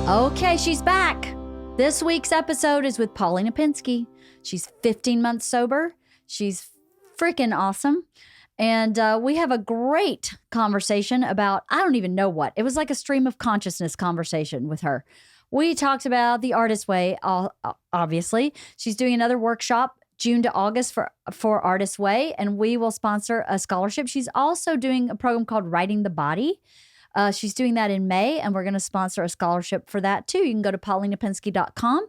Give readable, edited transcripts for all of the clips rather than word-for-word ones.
Okay, she's back. This week's episode is with Paulina Pinsky. She's 15 months sober. She's freaking awesome. And we have a great conversation about, I don't even know what. It was like a stream of consciousness conversation with her. We talked about the Artist Way, obviously. She's doing another workshop June to August for Artist Way, and we will sponsor a scholarship. She's also doing a program called Writing the Body. She's doing that in May, and we're going to sponsor a scholarship for that too. You can go to paulinapinsky.com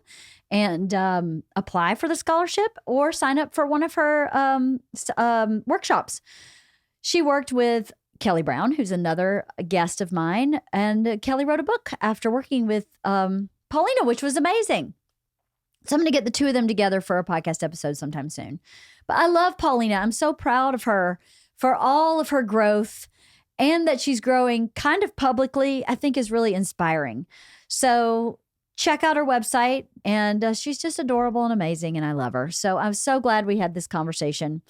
and apply for the scholarship or sign up for one of her workshops. She worked with Kelly Brown, who's another guest of mine, and Kelly wrote a book after working with Paulina, which was amazing. So I'm going to get the two of them together for a podcast episode sometime soon. But I love Paulina. I'm so proud of her for all of her growth, and that she's growing kind of publicly, I think is really inspiring. So check out her website, and she's just adorable and amazing, and I love her. So I'm so glad we had this conversation.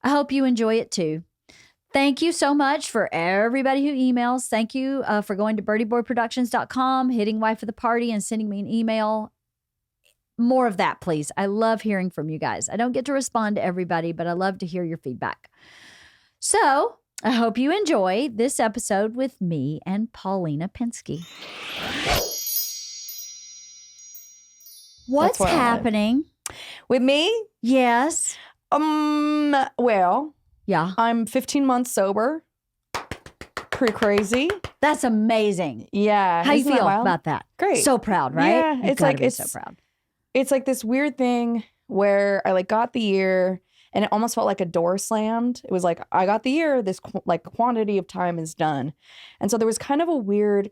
I hope you enjoy it too. Thank you so much for everybody who emails. Thank you for going to birdieboyproductions.com, hitting Wife of the Party, and sending me an email. More of that, please. I love hearing from you guys. I don't get to respond to everybody, but I love to hear your feedback. So I hope you enjoy this episode with me and Paulina Pinsky. What's happening? With me? Yes. Well, yeah. I'm 15 months sober. Pretty crazy. That's amazing. Yeah. How you feel about that? Great. So proud, right? Yeah. It's like it's so proud. It's like this weird thing where I got the year and it almost felt like a door slammed. It was like, I got the year, this quantity of time is done. And so there was kind of a weird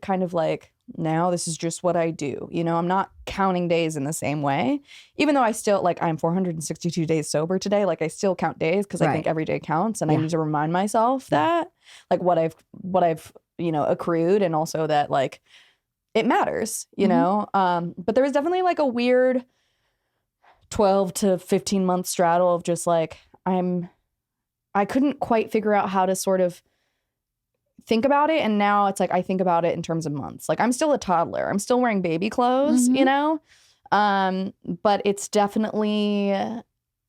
now this is just what I do. I'm not counting days in the same way, even though I still I'm 462 days sober today. I still count days because I think every day counts, and I need to remind myself that what I've accrued, and also that it matters, but there was definitely a weird 12 to 15 month straddle of just I couldn't quite figure out how to sort of think about it. And now it's I think about it in terms of months. I'm still a toddler. I'm still wearing baby clothes, but it's definitely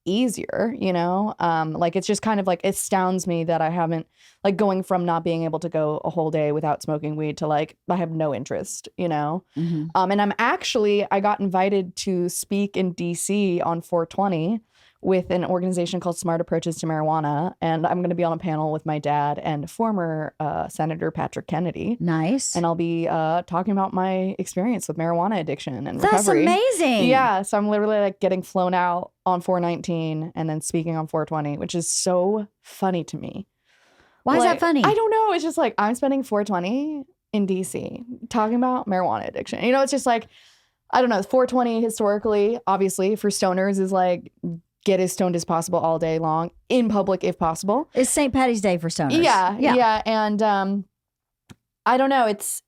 easier, it's just kind of it astounds me that I haven't going from not being able to go a whole day without smoking weed to I have no interest, and I got invited to speak in DC on 420 with an organization called Smart Approaches to Marijuana, and I'm going to be on a panel with my dad and former Senator Patrick Kennedy. Nice. And I'll be talking about my experience with marijuana addiction and That's recovery. That's amazing. Yeah, so I'm literally getting flown out on 419 and then speaking on 420, which is so funny to me. Why is that funny? I don't know. It's just I'm spending 420 in DC talking about marijuana addiction. It's just I don't know. 420 historically, obviously, for stoners is get as stoned as possible all day long in public if possible. It's St. Patty's Day for stoners. Yeah. And I don't know. It's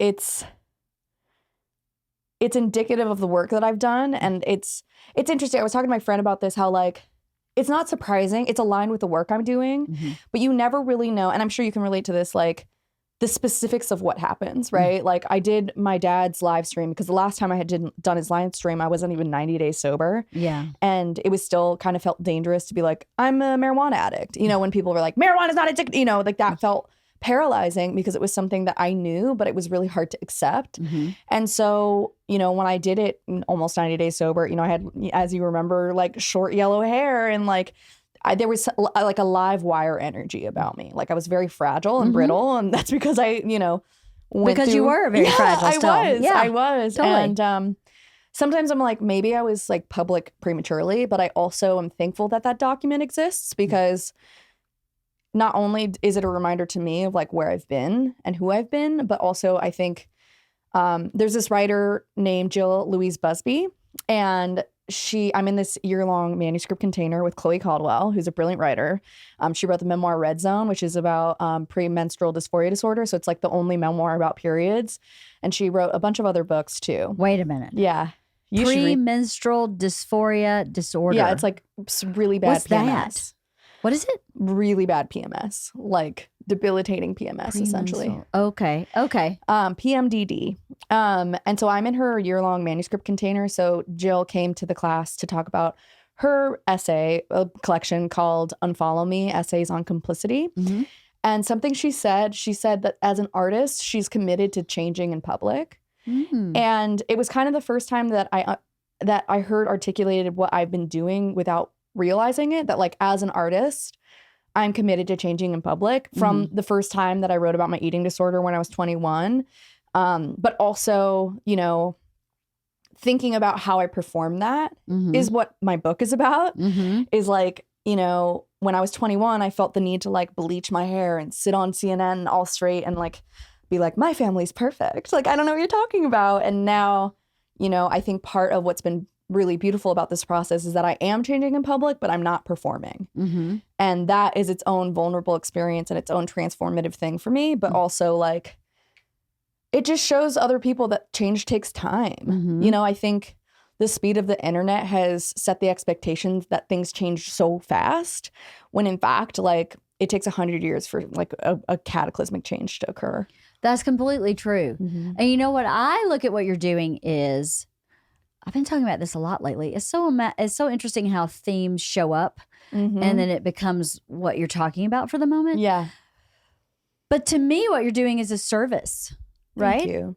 indicative of the work that I've done, and it's interesting. I was talking to my friend about this, how it's not surprising. It's aligned with the work I'm doing, but you never really know. And I'm sure you can relate to this, the specifics of what happens, right? I did my dad's live stream because the last time I had done his live stream, I wasn't even 90 days sober. Yeah. And it was still kind of felt dangerous to be I'm a marijuana addict. When people were marijuana's not addictive, that felt paralyzing because it was something that I knew, but it was really hard to accept. And so, when I did it in almost 90 days sober, I had, as you remember, short yellow hair and there was a live wire energy about me. I was very fragile and brittle, and that's because I, went because through, you were very fragile still. I was. Totally. And sometimes I'm maybe I was public prematurely, but I also am thankful that that document exists because not only is it a reminder to me of where I've been and who I've been, but also I think there's this writer named Jill Louise Busby, and I'm in this year-long manuscript container with Chloe Caldwell, who's a brilliant writer. She wrote the memoir Red Zone, which is about premenstrual dysphoria disorder. So it's the only memoir about periods. And she wrote a bunch of other books too. Wait a minute. Yeah. Premenstrual dysphoria disorder. Yeah, it's really bad What's PMS. That? What is it? Really bad PMS, debilitating PMS, essentially. Okay. PMDD. And so I'm in her year-long manuscript container. So Jill came to the class to talk about her essay, a collection called Unfollow Me, Essays on Complicity. Mm-hmm. And something she said that as an artist, she's committed to changing in public. Mm. And it was kind of the first time that I heard articulated what I've been doing without realizing it, that like as an artist, I'm committed to changing in public from the first time that I wrote about my eating disorder when I was 21. But also, you know, thinking about how I perform that is what my book is about. Is like, you know, when I was 21, I felt the need to like bleach my hair and sit on CNN all straight and like be like, my family's perfect. Like, I don't know what you're talking about. And now, you know, I think part of what's been really beautiful about this process is that I am changing in public, but I'm not performing. And that is its own vulnerable experience and its own transformative thing for me. But also like, it just shows other people that change takes time. You know, I think the speed of the internet has set the expectations that things change so fast, when in fact, like, it takes 100 years for like a cataclysmic change to occur. That's completely true. And you know what? I look at what you're doing is, I've been talking about this a lot lately. It's so interesting how themes show up and then it becomes what you're talking about for the moment. Yeah. But to me, what you're doing is a service, right? Thank you.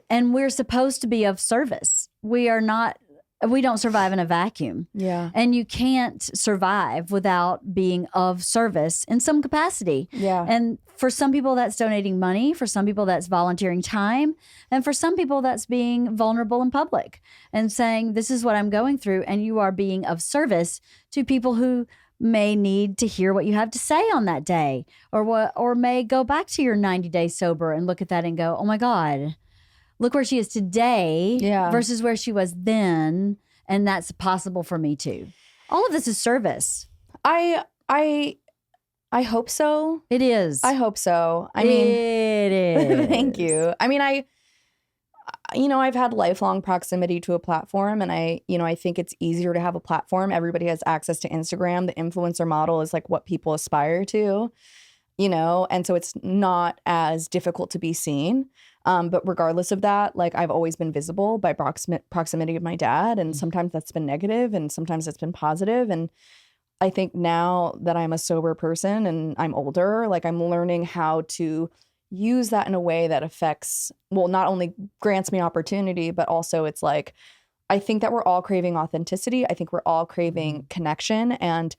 And we're supposed to be of service. We don't survive in a vacuum. Yeah. And you can't survive without being of service in some capacity. Yeah. And for some people, that's donating money. For some people, that's volunteering time. And for some people, that's being vulnerable in public and saying, this is what I'm going through. And you are being of service to people who may need to hear what you have to say on that day, or may go back to your 90 days sober and look at that and go, oh my God, look where she is today versus where she was then. And that's possible for me too. All of this is service. I hope so. It is. I hope so. I mean, it is. Thank you. I mean, I've had lifelong proximity to a platform, and I think it's easier to have a platform. Everybody has access to Instagram. The influencer model is like what people aspire to, you know, and so it's not as difficult to be seen. But regardless of that, like, I've always been visible by proximity of my dad. And sometimes that's been negative and sometimes it's been positive. And I think now that I'm a sober person and I'm older, like, I'm learning how to use that in a way that affects, well, not only grants me opportunity, but also it's like, I think that we're all craving authenticity. I think we're all craving connection. And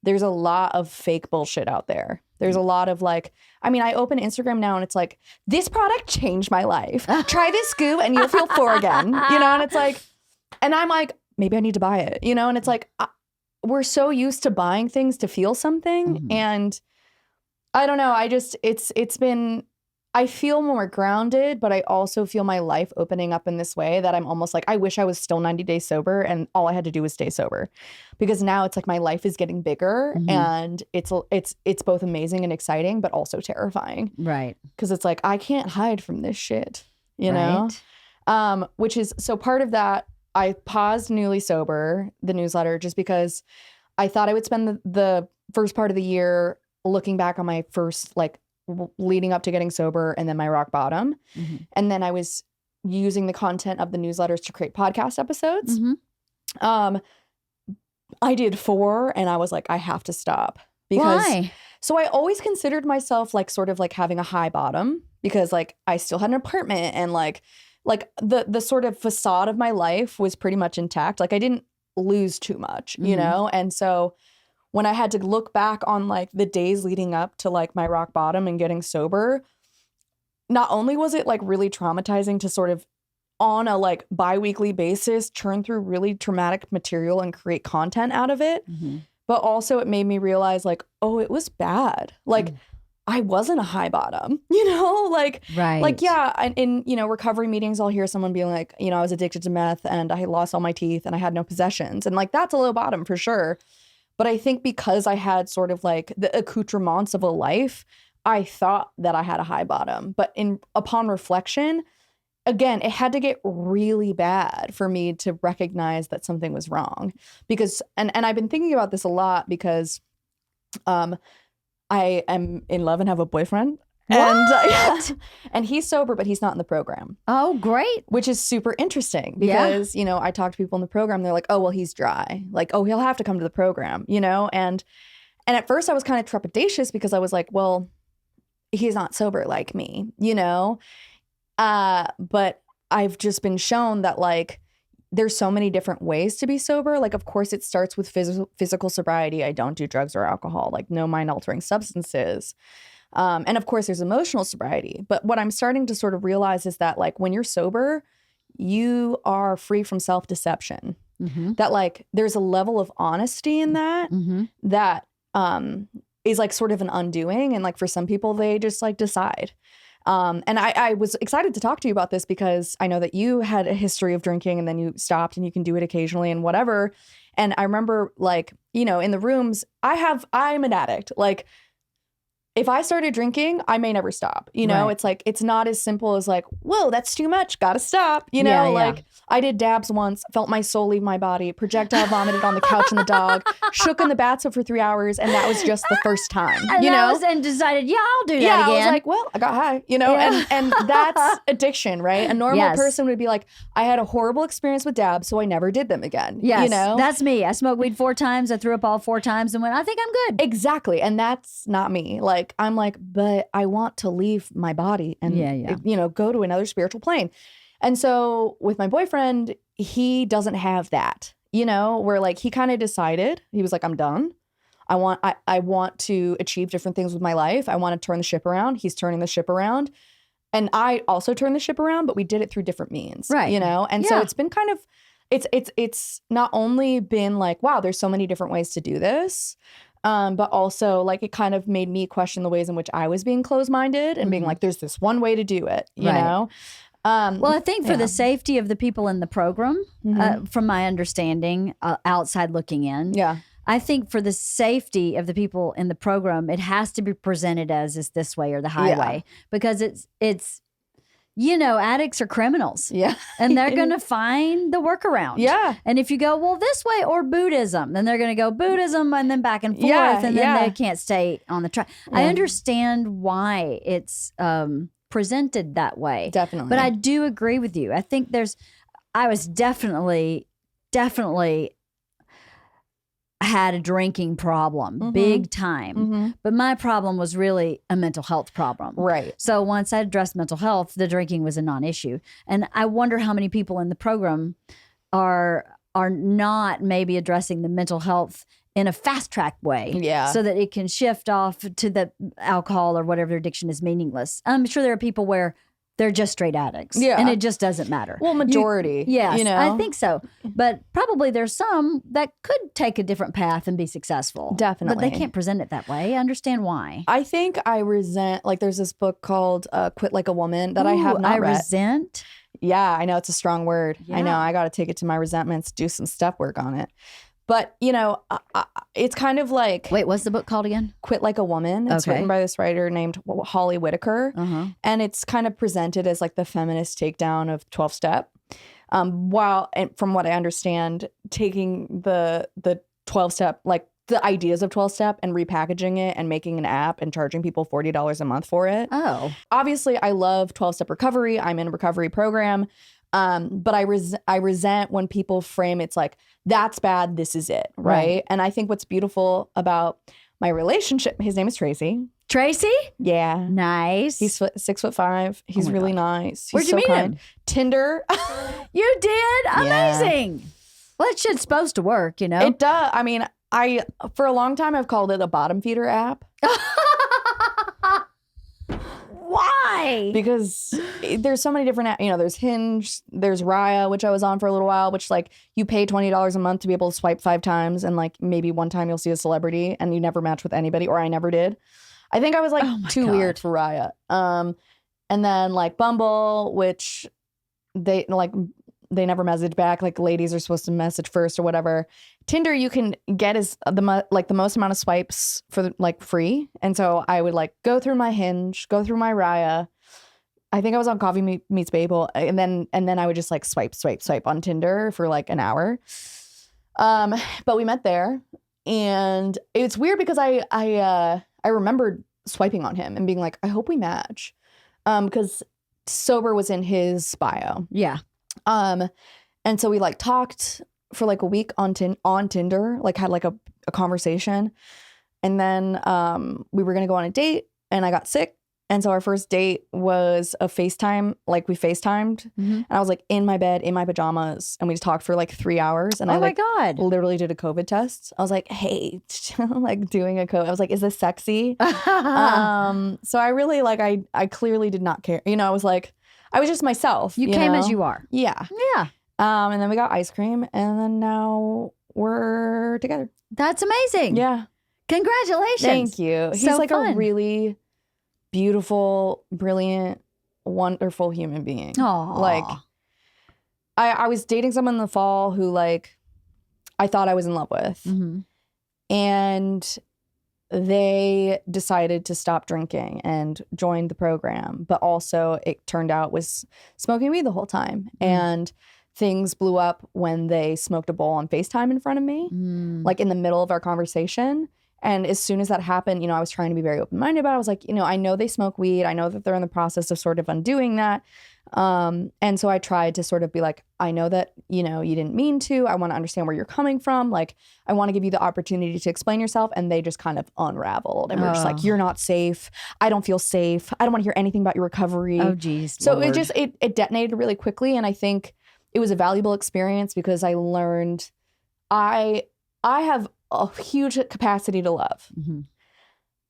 there's a lot of fake bullshit out there. There's a lot of like, I mean, I open Instagram now and it's like, this product changed my life. Try this goo and you'll feel four again, you know? And it's like, and I'm like, maybe I need to buy it, you know? And it's like, we're so used to buying things to feel something. And I don't know. I feel more grounded, but I also feel my life opening up in this way that I'm almost like, I wish I was still 90 days sober and all I had to do was stay sober, because now it's like my life is getting bigger and it's both amazing and exciting, but also terrifying. Right. Because it's like, I can't hide from this shit, you know? Which is, so part of that, I paused Newly Sober, the newsletter, just because I thought I would spend the first part of the year looking back on my first, like, leading up to getting sober and then my rock bottom. And then I was using the content of the newsletters to create podcast episodes. I did 4 and I was like, I have to stop. Because why? So I always considered myself like sort of like having a high bottom, because like I still had an apartment and like the sort of facade of my life was pretty much intact. Like I didn't lose too much, you know? And so when I had to look back on like the days leading up to like my rock bottom and getting sober, not only was it like really traumatizing to sort of on a like bi-weekly basis churn through really traumatic material and create content out of it, but also it made me realize like, oh, it was bad. Like I wasn't a high bottom, you know, like, right. Like, yeah. In, you know, recovery meetings, I'll hear someone being like, you know, I was addicted to meth and I lost all my teeth and I had no possessions. And like, that's a low bottom for sure. But I think because I had sort of like the accoutrements of a life, I thought that I had a high bottom. But upon reflection, again, it had to get really bad for me to recognize that something was wrong. Because, and I've been thinking about this a lot because I am in love and have a boyfriend. And What? and he's sober, but he's not in the program, Oh, great. which is super interesting because, you know, I talk to people in the program. They're like, oh, well, he's dry. Like, oh, he'll have to come to the program, you know? And at first I was kind of trepidatious because I was like, well, he's not sober like me, you know? But I've just been shown that like there's so many different ways to be sober. Like, of course, it starts with physical sobriety. I don't do drugs or alcohol, like no mind altering substances. And of course, there's emotional sobriety. But what I'm starting to sort of realize is that like when you're sober, you are free from self-deception. Mm-hmm. That like there's a level of honesty in that that is like sort of an undoing. And like for some people, they just like decide. And I was excited to talk to you about this because I know that you had a history of drinking and then you stopped and you can do it occasionally and whatever. And I remember like, you know, in the rooms, I'm an addict. Like if I started drinking, I may never stop. You know, It's like, it's not as simple as like, whoa, that's too much. Gotta stop. You know, like I did dabs once, felt my soul leave my body, projectile vomited on the couch and the dog, shook in the bathtub for 3 hours. And that was just the first time, you know? And decided, I'll do that again. I was like, well, I got high, you know, and that's addiction, right? A normal person would be like, I had a horrible experience with dabs, so I never did them again. Yes, you know? That's me. I smoked weed 4 times. I threw up all 4 times and went, I think I'm good. Exactly. And that's not me. Like, I'm like, but I want to leave my body and, you know, go to another spiritual plane. And so with my boyfriend, he doesn't have that, you know, where like he kind of decided, he was like, I'm done. I want to achieve different things with my life. I want to turn the ship around. He's turning the ship around. And I also turned the ship around, but we did it through different means. Right. You know? And so it's been kind of, it's not only been like, wow, there's so many different ways to do this. But also like it kind of made me question the ways in which I was being closed-minded and being like, there's this one way to do it, you know? Well, I think for the safety of the people in the program, from my understanding, outside looking in, I think for the safety of the people in the program, it has to be presented as is this way or the highway because it's you know, addicts are criminals. Yeah. And they're going to find the workaround. Yeah. And if you go, well, this way or Buddhism, then they're going to go Buddhism and then back and forth and then they can't stay on the track. I understand why it's presented that way. Definitely. But I do agree with you. I think I was definitely had a drinking problem, big time. But my problem was really a mental health problem. Right. So once I addressed mental health, the drinking was a non-issue. And I wonder how many people in the program are not maybe addressing the mental health in a fast track way. Yeah. So that it can shift off to the alcohol or whatever their addiction is meaningless. I'm sure there are people where they're just straight addicts. Yeah. And it just doesn't matter. Well, majority. Yes, you know? I think so. But probably there's some that could take a different path and be successful. Definitely. But they can't present it that way. I understand why. I think I resent, like there's this book called Quit Like a Woman that I have not read. Resent? Yeah, I know it's a strong word. Yeah. I know. I got to take it to my resentments, do some step work on it. But, you know, it's kind of like... Wait, what's the book called again? Quit Like a Woman. It's written by this writer named Holly Whitaker. And it's kind of presented as like the feminist takedown of 12-step. While, and from what I understand, taking the 12-step, like the ideas of 12-step and repackaging it and making an app and charging people $40 a month for it. Oh. Obviously, I love 12-step recovery. I'm in a recovery program. But I resent when people frame it's like, that's bad, this is it, right? And I think what's beautiful about my relationship, his name is Tracy. Tracy? Yeah. Nice. He's 6'5". He's really nice. Where'd you meet him? Tinder. You did? Amazing. Well, that shit's supposed to work, you know? It does. I mean, for a long time, I've called it a bottom feeder app. Why? Because there's so many different, you know, there's Hinge, there's Raya, which I was on for a little while, which like you pay $20 a month to be able to swipe 5 times and like maybe one time you'll see a celebrity and you never match with anybody, or I never did. I think I was like too weird for Raya. And then like Bumble, which they never message back. Like ladies are supposed to message first or whatever. Tinder, you can get the most amount of swipes for like free. And so I would like go through my Hinge, go through my Raya. I think I was on Coffee Meets Bagel, and then I would just like swipe on Tinder for like an hour. But we met there, and it's weird because I remembered swiping on him and being like, I hope we match. Because sober was in his bio. Yeah. And so we like talked for like a week on Tinder, like had like a conversation. And then we were going to go on a date and I got sick. And so our first date was a FaceTime, like we FaceTimed. And I was like in my bed, in my pajamas. And we just talked for like 3 hours. And I like God. literally did a COVID test. I was like, hey, like doing a COVID. I was like, is this sexy? So I really like, I clearly did not care. You know, I was like, I was just myself. You came as you are. Yeah. Yeah. And then we got ice cream. And then now we're together. That's amazing. Yeah. Congratulations. Thank you. He's So like fun. a really beautiful, brilliant, wonderful human being. Aww. Like, I was dating someone in the fall who like I thought I was in love with. And they decided to stop drinking and joined the program. But also it turned out was smoking weed the whole time. And things blew up when they smoked a bowl on FaceTime in front of me, like in the middle of our conversation. And as soon as that happened, you know, I was trying to be very open-minded about it. I was like, you know, I know they smoke weed. I know that they're in the process of sort of undoing that. And so I tried to sort of be like, I know that, you know, you didn't mean to. I want to understand where you're coming from. Like, I want to give you the opportunity to explain yourself. And they just kind of unraveled. And we're just like, you're not safe. I don't feel safe. I don't want to hear anything about your recovery. Oh, geez. So Lord. it detonated really quickly. And I think it was a valuable experience because I learned I have a huge capacity to love,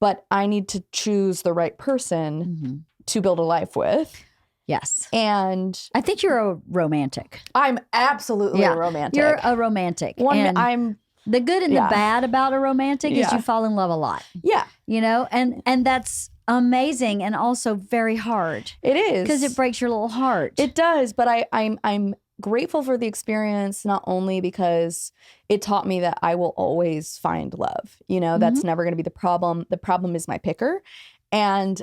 but I need to choose the right person to build a life with. Yes. And I think you're a romantic. I'm absolutely a romantic. You're a romantic. I'm the good and the bad about a romantic is you fall in love a lot. Yeah. You know, and that's amazing and also very hard. It is. Because it breaks your little heart. It does, but I'm grateful for the experience, not only because it taught me that I will always find love. You know, that's never going to be the problem. The problem is my picker. And,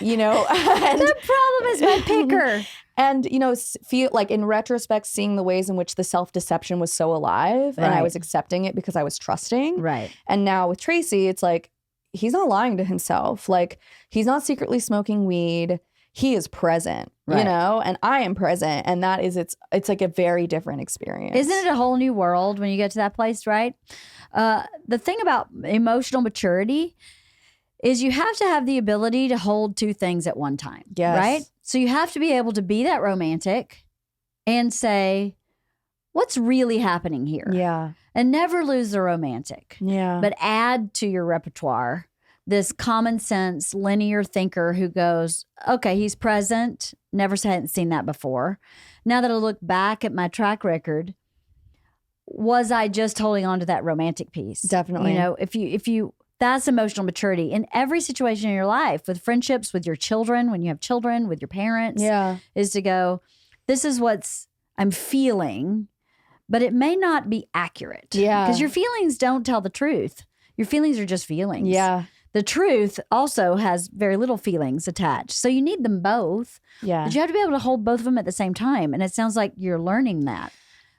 you know, the problem is my picker. And, you know, feel like in retrospect, seeing the ways in which the self-deception was so alive and I was accepting it because I was trusting. Right. And now with Tracy, it's like, he's not lying to himself. Like, he's not secretly smoking weed. He is present, you know, and I am present. And that is, it's like a very different experience. Isn't it a whole new world when you get to that place, right? The thing about emotional maturity is you have to have the ability to hold two things at one time, right? So you have to be able to be that romantic and say, what's really happening here? Yeah. And never lose the romantic. Yeah. But add to your repertoire this common sense, linear thinker who goes, okay, he's present. Never hadn't seen that before. Now that I look back at my track record, was I just holding on to that romantic piece? Definitely. You know, if you, that's emotional maturity in every situation in your life, with friendships, with your children, when you have children, with your parents, is to go, this is what's I'm feeling, but it may not be accurate. Yeah. Because your feelings don't tell the truth. Your feelings are just feelings. Yeah. The truth also has very little feelings attached. So you need them both. Yeah. But you have to be able to hold both of them at the same time. And it sounds like you're learning that.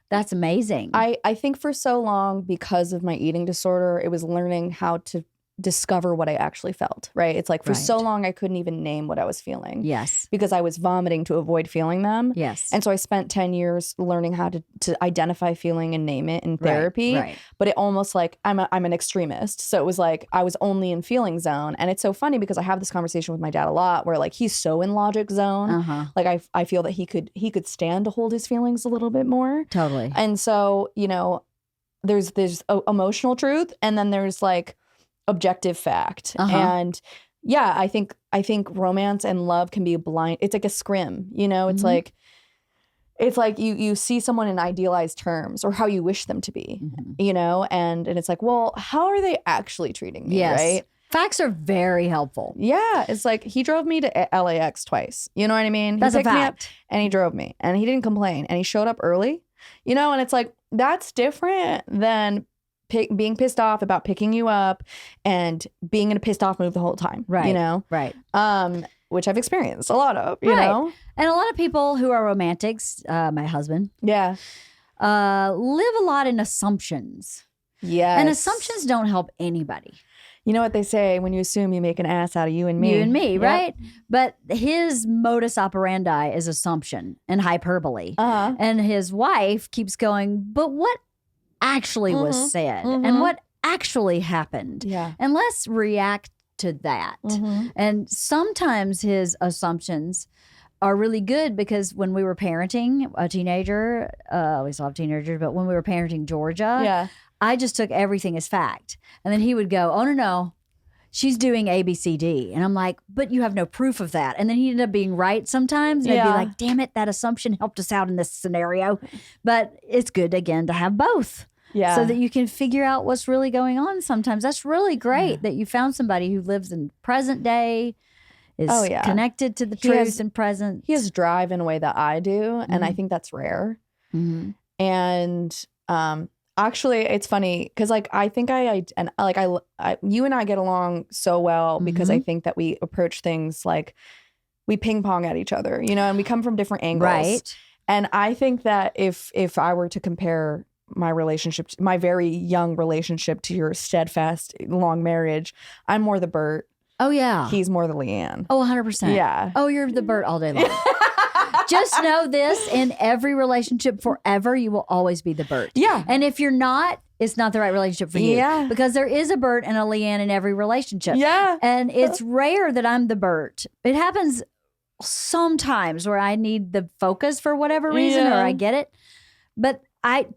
That's amazing. I think for so long, because of my eating disorder, it was learning how to discover what I actually felt, right? It's like for so long I couldn't even name what I was feeling. Yes. Because I was vomiting to avoid feeling them. Yes. And so I spent 10 years learning how to identify feeling and name it in therapy. Right. But it almost like I'm an extremist. So it was like I was only in feeling zone. And it's so funny because I have this conversation with my dad a lot where like he's so in logic zone. Like I feel that he could stand to hold his feelings a little bit more. Totally. And so, you know, there's emotional truth and then there's like objective fact. And yeah, I think romance and love can be a blind, it's like a scrim, you know, it's like you see someone in idealized terms or how you wish them to be, you know, and it's like, well, how are they actually treating me? Right. Facts are very helpful. Yeah. It's like he drove me to LAX twice. You know what I mean? That's he a picked me up fact. and he drove me and he didn't complain and he showed up early, you know, and it's like, that's different than being pissed off about picking you up and being in a pissed off mood the whole time. Right. You know? Right. Which I've experienced a lot of, you know? And a lot of people who are romantics, my husband, Yeah. live a lot in assumptions. Yes. And assumptions don't help anybody. You know what they say, when you assume, you make an ass out of you and me. You and me, Yep. right? But his modus operandi is assumption and hyperbole. And his wife keeps going, but what actually was said and what actually happened? Yeah. And let's react to that. And sometimes his assumptions are really good, because when we were parenting a teenager, we still have teenagers, but when we were parenting Georgia, I just took everything as fact. And then he would go, oh, no, she's doing A, B, C, D. And I'm like, but you have no proof of that. And then he ended up being right sometimes. And I'd be like, damn it, that assumption helped us out in this scenario. But it's good, again, to have both. Yeah. So that you can figure out what's really going on sometimes. That's really great that you found somebody who lives in present day, is connected to the truth and present. He has drive in a way that I do. And I think that's rare. And actually, it's funny because like I think I you and I get along so well because I think that we approach things like we ping pong at each other, you know, and we come from different angles. Right. And I think that if I were to compare my relationship, my very young relationship, to your steadfast long marriage, I'm more the Bert. Oh, yeah. He's more the Leanne. Oh, 100%. Yeah. Oh, you're the Bert all day long. Just know this, in every relationship forever, you will always be the Bert. Yeah. And if you're not, it's not the right relationship for you. Yeah. Because there is a Bert and a Leanne in every relationship. Yeah. And it's rare that I'm the Bert. It happens sometimes where I need the focus for whatever reason, or I get it. But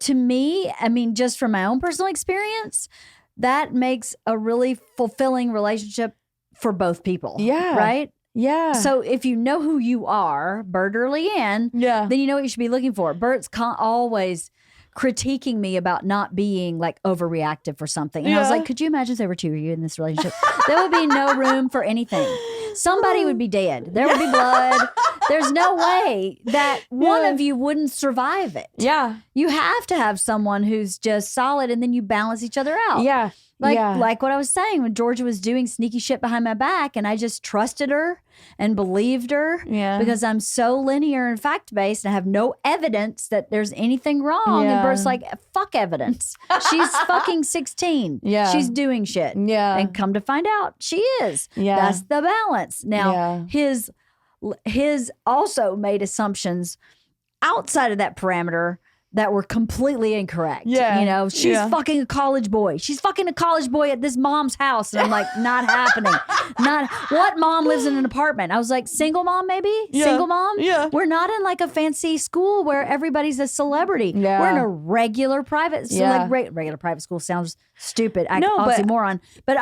to me, I mean, just from my own personal experience, that makes a really fulfilling relationship for both people. Yeah. Right? Yeah. So if you know who you are, Bert or Leanne, then you know what you should be looking for. Bert's always critiquing me about not being like overreactive for something. And I was like, could you imagine if there were two of you in this relationship? There would be no room for anything. Somebody would be dead. There would be blood. There's no way that one of you wouldn't survive it. Yeah. You have to have someone who's just solid, and then you balance each other out. Yeah. Like what I was saying, when Georgia was doing sneaky shit behind my back, and I just trusted her and believed her because I'm so linear and fact-based and I have no evidence that there's anything wrong. And Bert's like, fuck evidence. She's fucking 16. Yeah. She's doing shit. Yeah. And come to find out, she is. Yeah. That's the balance. Now, his also made assumptions outside of that parameter that were completely incorrect. Yeah. You know, she's fucking a college boy. She's fucking a college boy at this mom's house. And I'm like, not happening. What mom lives in an apartment? I was like, single mom, maybe? Yeah. Single mom? Yeah. We're not in like a fancy school where everybody's a celebrity. Yeah. We're in a regular private, so like regular private school sounds stupid. Oxymoron. But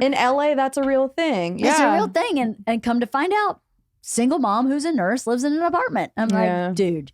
in LA, that's a real thing. It's a real thing. And come to find out, single mom who's a nurse lives in an apartment. I'm like, dude,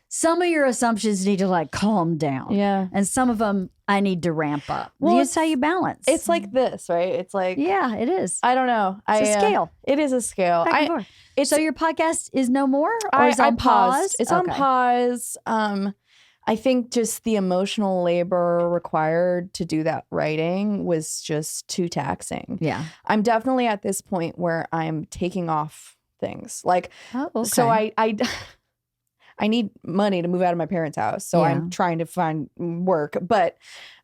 some of your assumptions need to like calm down. Yeah. And some of them I need to ramp up. Well, That's how you balance. It's like this, right? It's like, yeah, it is. I don't know. It's a scale. It is a scale. Back and forth. So your podcast is no more? Or is it on pause? It's on pause. I think just the emotional labor required to do that writing was just too taxing. Yeah. I'm definitely at this point where I'm taking off things. Like, so I need money to move out of my parents' house. So I'm trying to find work. But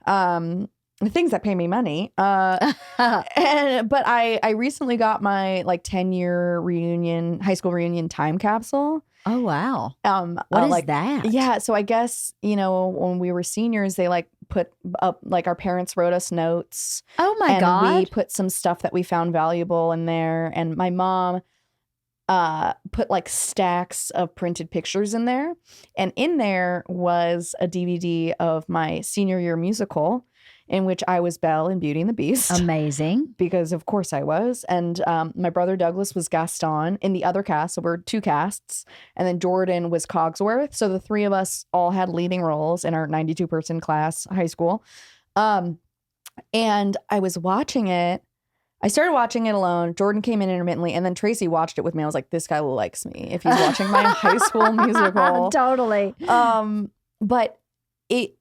things that pay me money. But I recently got my like 10-year reunion, high school reunion time capsule. Oh, wow. What is that? Yeah. So I guess, you know, when we were seniors, they like put up, like our parents wrote us notes. Oh my God. And we put some stuff that we found valuable in there. And my mom put like stacks of printed pictures in there. And in there was a DVD of my senior year musical in which I was Belle in Beauty and the Beast. Amazing. Because of course I was. And my brother Douglas was Gaston in the other cast. So we're two casts. And then Jordan was Cogsworth. So the three of us all had leading roles in our 92-person class, high school. And I was watching it. I started watching it alone. Jordan came in intermittently, and then Tracy watched it with me. I was like, this guy likes me if he's watching my high school musical. Totally. But it,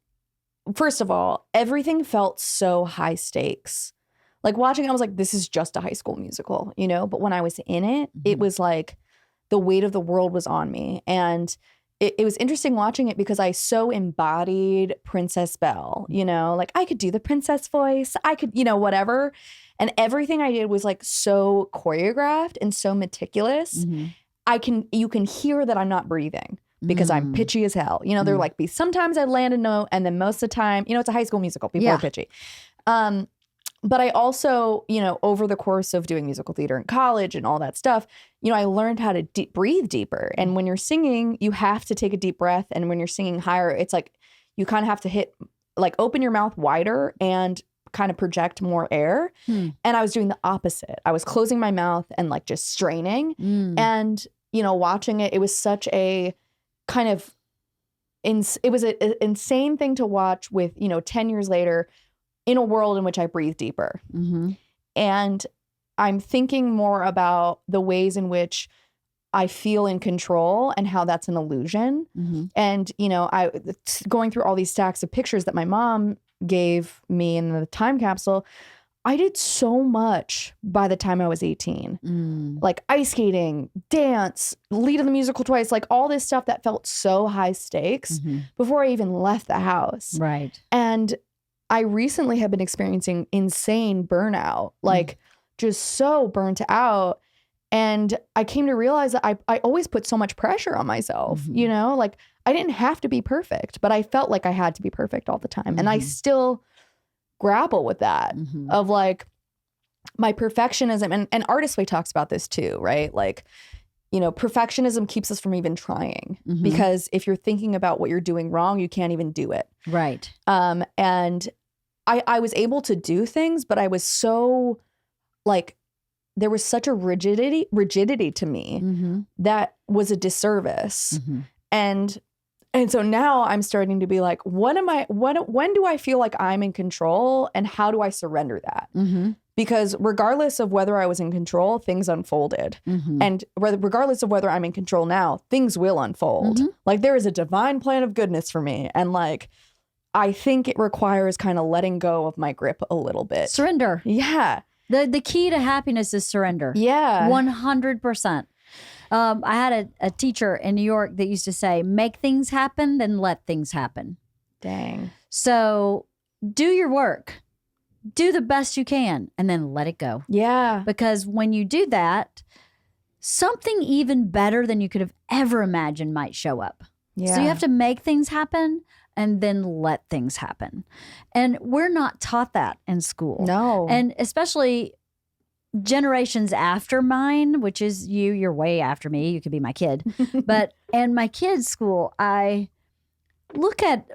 first of all, everything felt so high stakes. Like watching it, I was like, this is just a high school musical, you know? But when I was in it, it was like the weight of the world was on me. And it was interesting watching it because I so embodied Princess Belle, you know, like I could do the princess voice. I could, you know, whatever. And everything I did was like so choreographed and so meticulous. You can hear that I'm not breathing because I'm pitchy as hell. You know, they're like, sometimes I land a note and then most of the time, you know, it's a High School Musical. People are pitchy. But I also, you know, over the course of doing musical theater in college and all that stuff, you know, I learned how to breathe deeper. And when you're singing, you have to take a deep breath. And when you're singing higher, it's like you kind of have to open your mouth wider and kind of project more air. And I was doing the opposite. I was closing my mouth and like just straining. And, you know, watching it, it was such a kind of, it was an insane thing to watch with, you know, 10 years later, in a world in which I breathe deeper. And I'm thinking more about the ways in which I feel in control and how that's an illusion. And, you know, going through all these stacks of pictures that my mom gave me in the time capsule, I did so much by the time I was 18. Like ice skating, dance, lead in the musical twice, like all this stuff that felt so high stakes before I even left the house. Right. And I recently have been experiencing insane burnout, like just so burnt out. And I came to realize that I always put so much pressure on myself, you know, like I didn't have to be perfect, but I felt like I had to be perfect all the time. And I still grapple with that of like my perfectionism. And Artist Way talks about this too, right? Like, you know, perfectionism keeps us from even trying because if you're thinking about what you're doing wrong, you can't even do it. Right. And I was able to do things, but I was so like, there was such a rigidity to me that was a disservice. And so now I'm starting to be like, when do I feel like I'm in control and how do I surrender that? Because regardless of whether I was in control, things unfolded. And regardless of whether I'm in control now, things will unfold. Like there is a divine plan of goodness for me. And like, I think it requires kind of letting go of my grip a little bit. Surrender. Yeah. The key to happiness is surrender. Yeah. 100%. I had a teacher in New York that used to say, make things happen, then let things happen. Dang. So do your work. Do the best you can, and then let it go. Yeah. Because when you do that, something even better than you could have ever imagined might show up. Yeah. So you have to make things happen and then let things happen. And we're not taught that in school. No. And especially generations after mine, which is you're way after me. You could be my kid. But in my kids' school, I look at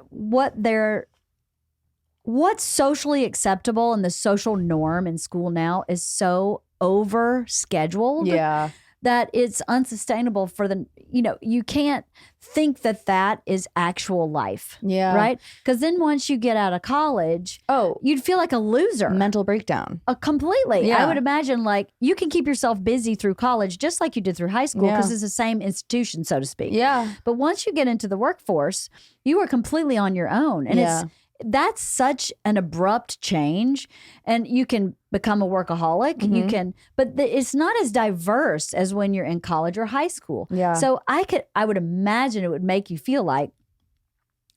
what's socially acceptable and the social norm in school now is so over scheduled. Yeah. That it's unsustainable for you can't think that is actual life. Yeah. Right? Because then once you get out of college, you'd feel like a loser. Mental breakdown. Completely. Yeah. I would imagine like you can keep yourself busy through college just like you did through high school because it's the same institution, so to speak. Yeah. But once you get into the workforce, you are completely on your own. And that's such an abrupt change, and you can become a workaholic. You can, but it's not as diverse as when you're in college or high school. Yeah. So I would imagine it would make you feel like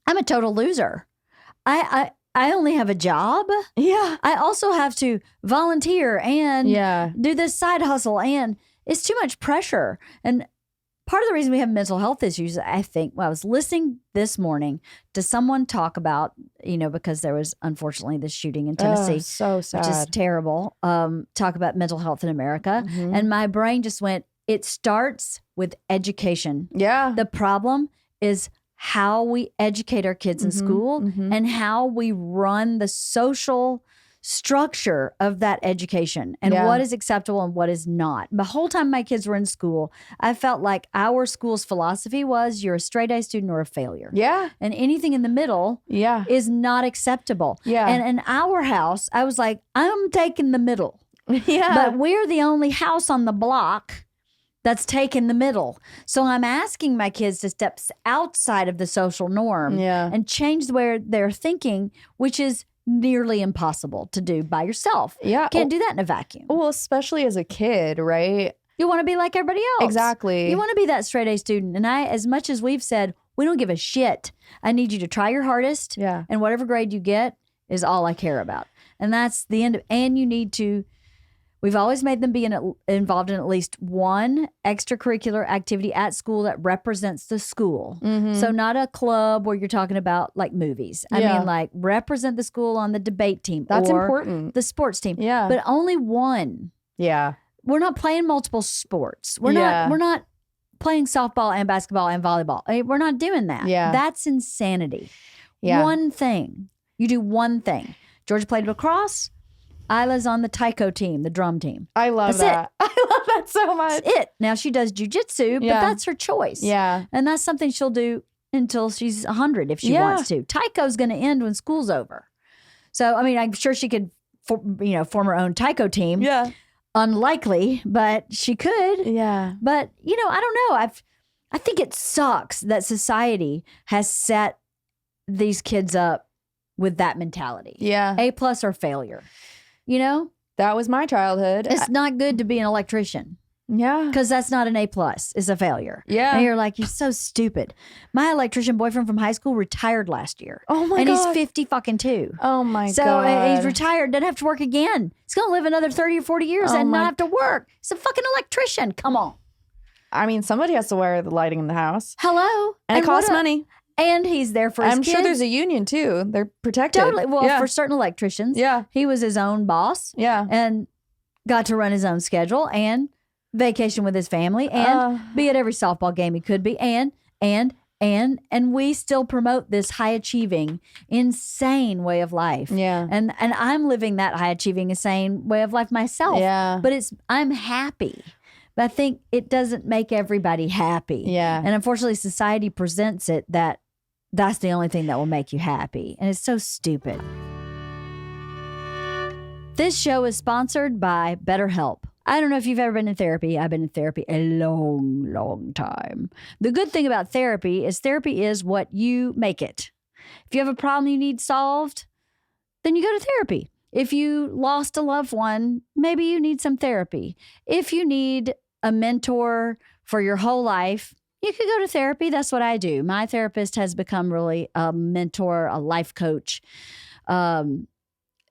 I'm a total loser. I only have a job. Yeah. I also have to volunteer and do this side hustle, and it's too much pressure. And part of the reason we have mental health issues, I think, I was listening this morning to someone talk about, because there was unfortunately this shooting in Tennessee. So sad. Which is terrible. Talk about mental health in America. And my brain just went, it starts with education. Yeah. The problem is how we educate our kids in school and how we run the social structure of that education and what is acceptable and what is not. The whole time my kids were in school, I felt like our school's philosophy was you're a straight A student or a failure. Yeah. And anything in the middle is not acceptable. Yeah. And in our house, I was like, I'm taking the middle. Yeah. But we're the only house on the block that's taken the middle. So I'm asking my kids to step outside of the social norm and change where they're thinking, which is nearly impossible to do by yourself. Yeah. Can't do that in a vacuum. Well, especially as a kid, right? You want to be like everybody else. Exactly. You want to be that straight A student. And as much as we've said, we don't give a shit. I need you to try your hardest. Yeah. And whatever grade you get is all I care about. And that's the end of, and you need to, we've always made them be involved in at least one extracurricular activity at school that represents the school. So not a club where you're talking about like movies. I mean, like represent the school on the debate team. That's or important. The sports team. Yeah. But only one. Yeah. We're not playing multiple sports. We're not playing softball and basketball and volleyball. We're not doing that. Yeah. That's insanity. Yeah. One thing. You do one thing. Georgia played lacrosse. Isla's on the taiko team, the drum team. I love that. I love that so much. That's it. Now she does jujitsu, but that's her choice. Yeah. And that's something she'll do until she's 100 if she wants to. Taiko's going to end when school's over. So, I mean, I'm sure she could, form her own taiko team. Yeah. Unlikely, but she could. Yeah. But, I don't know. I think it sucks that society has set these kids up with that mentality. Yeah. A+ or failure. That was my childhood. It's not good to be an electrician. Yeah. Because that's not an A+. It's a failure. Yeah. And you're like, you're so stupid. My electrician boyfriend from high school retired last year. Oh my God. And he's 50 fucking 2. Oh my God. So he's retired, doesn't have to work again. He's going to live another 30 or 40 years and not have to work. He's a fucking electrician. Come on. I mean, somebody has to wire the lighting in the house. Hello. And it costs money. And he's there for his I'm kids. sure there's a union too. They're protected. Totally. Well, for certain electricians. Yeah. He was his own boss. Yeah. And got to run his own schedule and vacation with his family and be at every softball game he could be. And we still promote this high achieving, insane way of life. Yeah. And I'm living that high achieving, insane way of life myself. Yeah. But I'm happy. But I think it doesn't make everybody happy. Yeah. And unfortunately, society presents it that that's the only thing that will make you happy. And it's so stupid. This show is sponsored by Betterhelp. I don't know if you've ever been in therapy. I've been in therapy a long, long time. The good thing about therapy is what you make it. If you have a problem you need solved, then you go to therapy. If you lost a loved one, maybe you need some therapy. If you need a mentor for your whole life, you could go to therapy. That's what I do. My therapist has become really a mentor, a life coach, an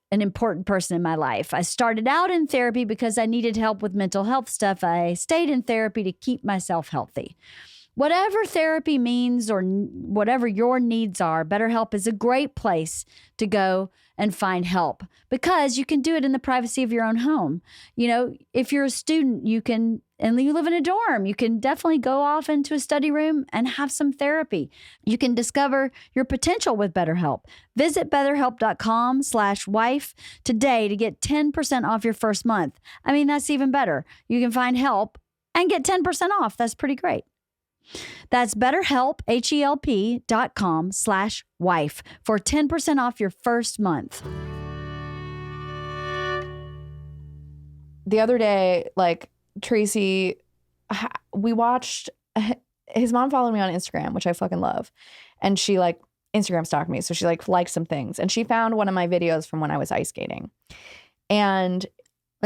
important person in my life. I started out in therapy because I needed help with mental health stuff. I stayed in therapy to keep myself healthy. Whatever therapy means or whatever your needs are, BetterHelp is a great place to go and find help because you can do it in the privacy of your own home. If you're a student, and you live in a dorm, you can definitely go off into a study room and have some therapy. You can discover your potential with BetterHelp. Visit betterhelp.com/wife today to get 10% off your first month. I mean, that's even better. You can find help and get 10% off. That's pretty great. That's BetterHelp, HELP.com/wife for 10% off your first month. The other day, Tracy, we watched, his mom followed me on Instagram, which I fucking love. And she Instagram stalked me. So she liked some things. And she found one of my videos from when I was ice skating. And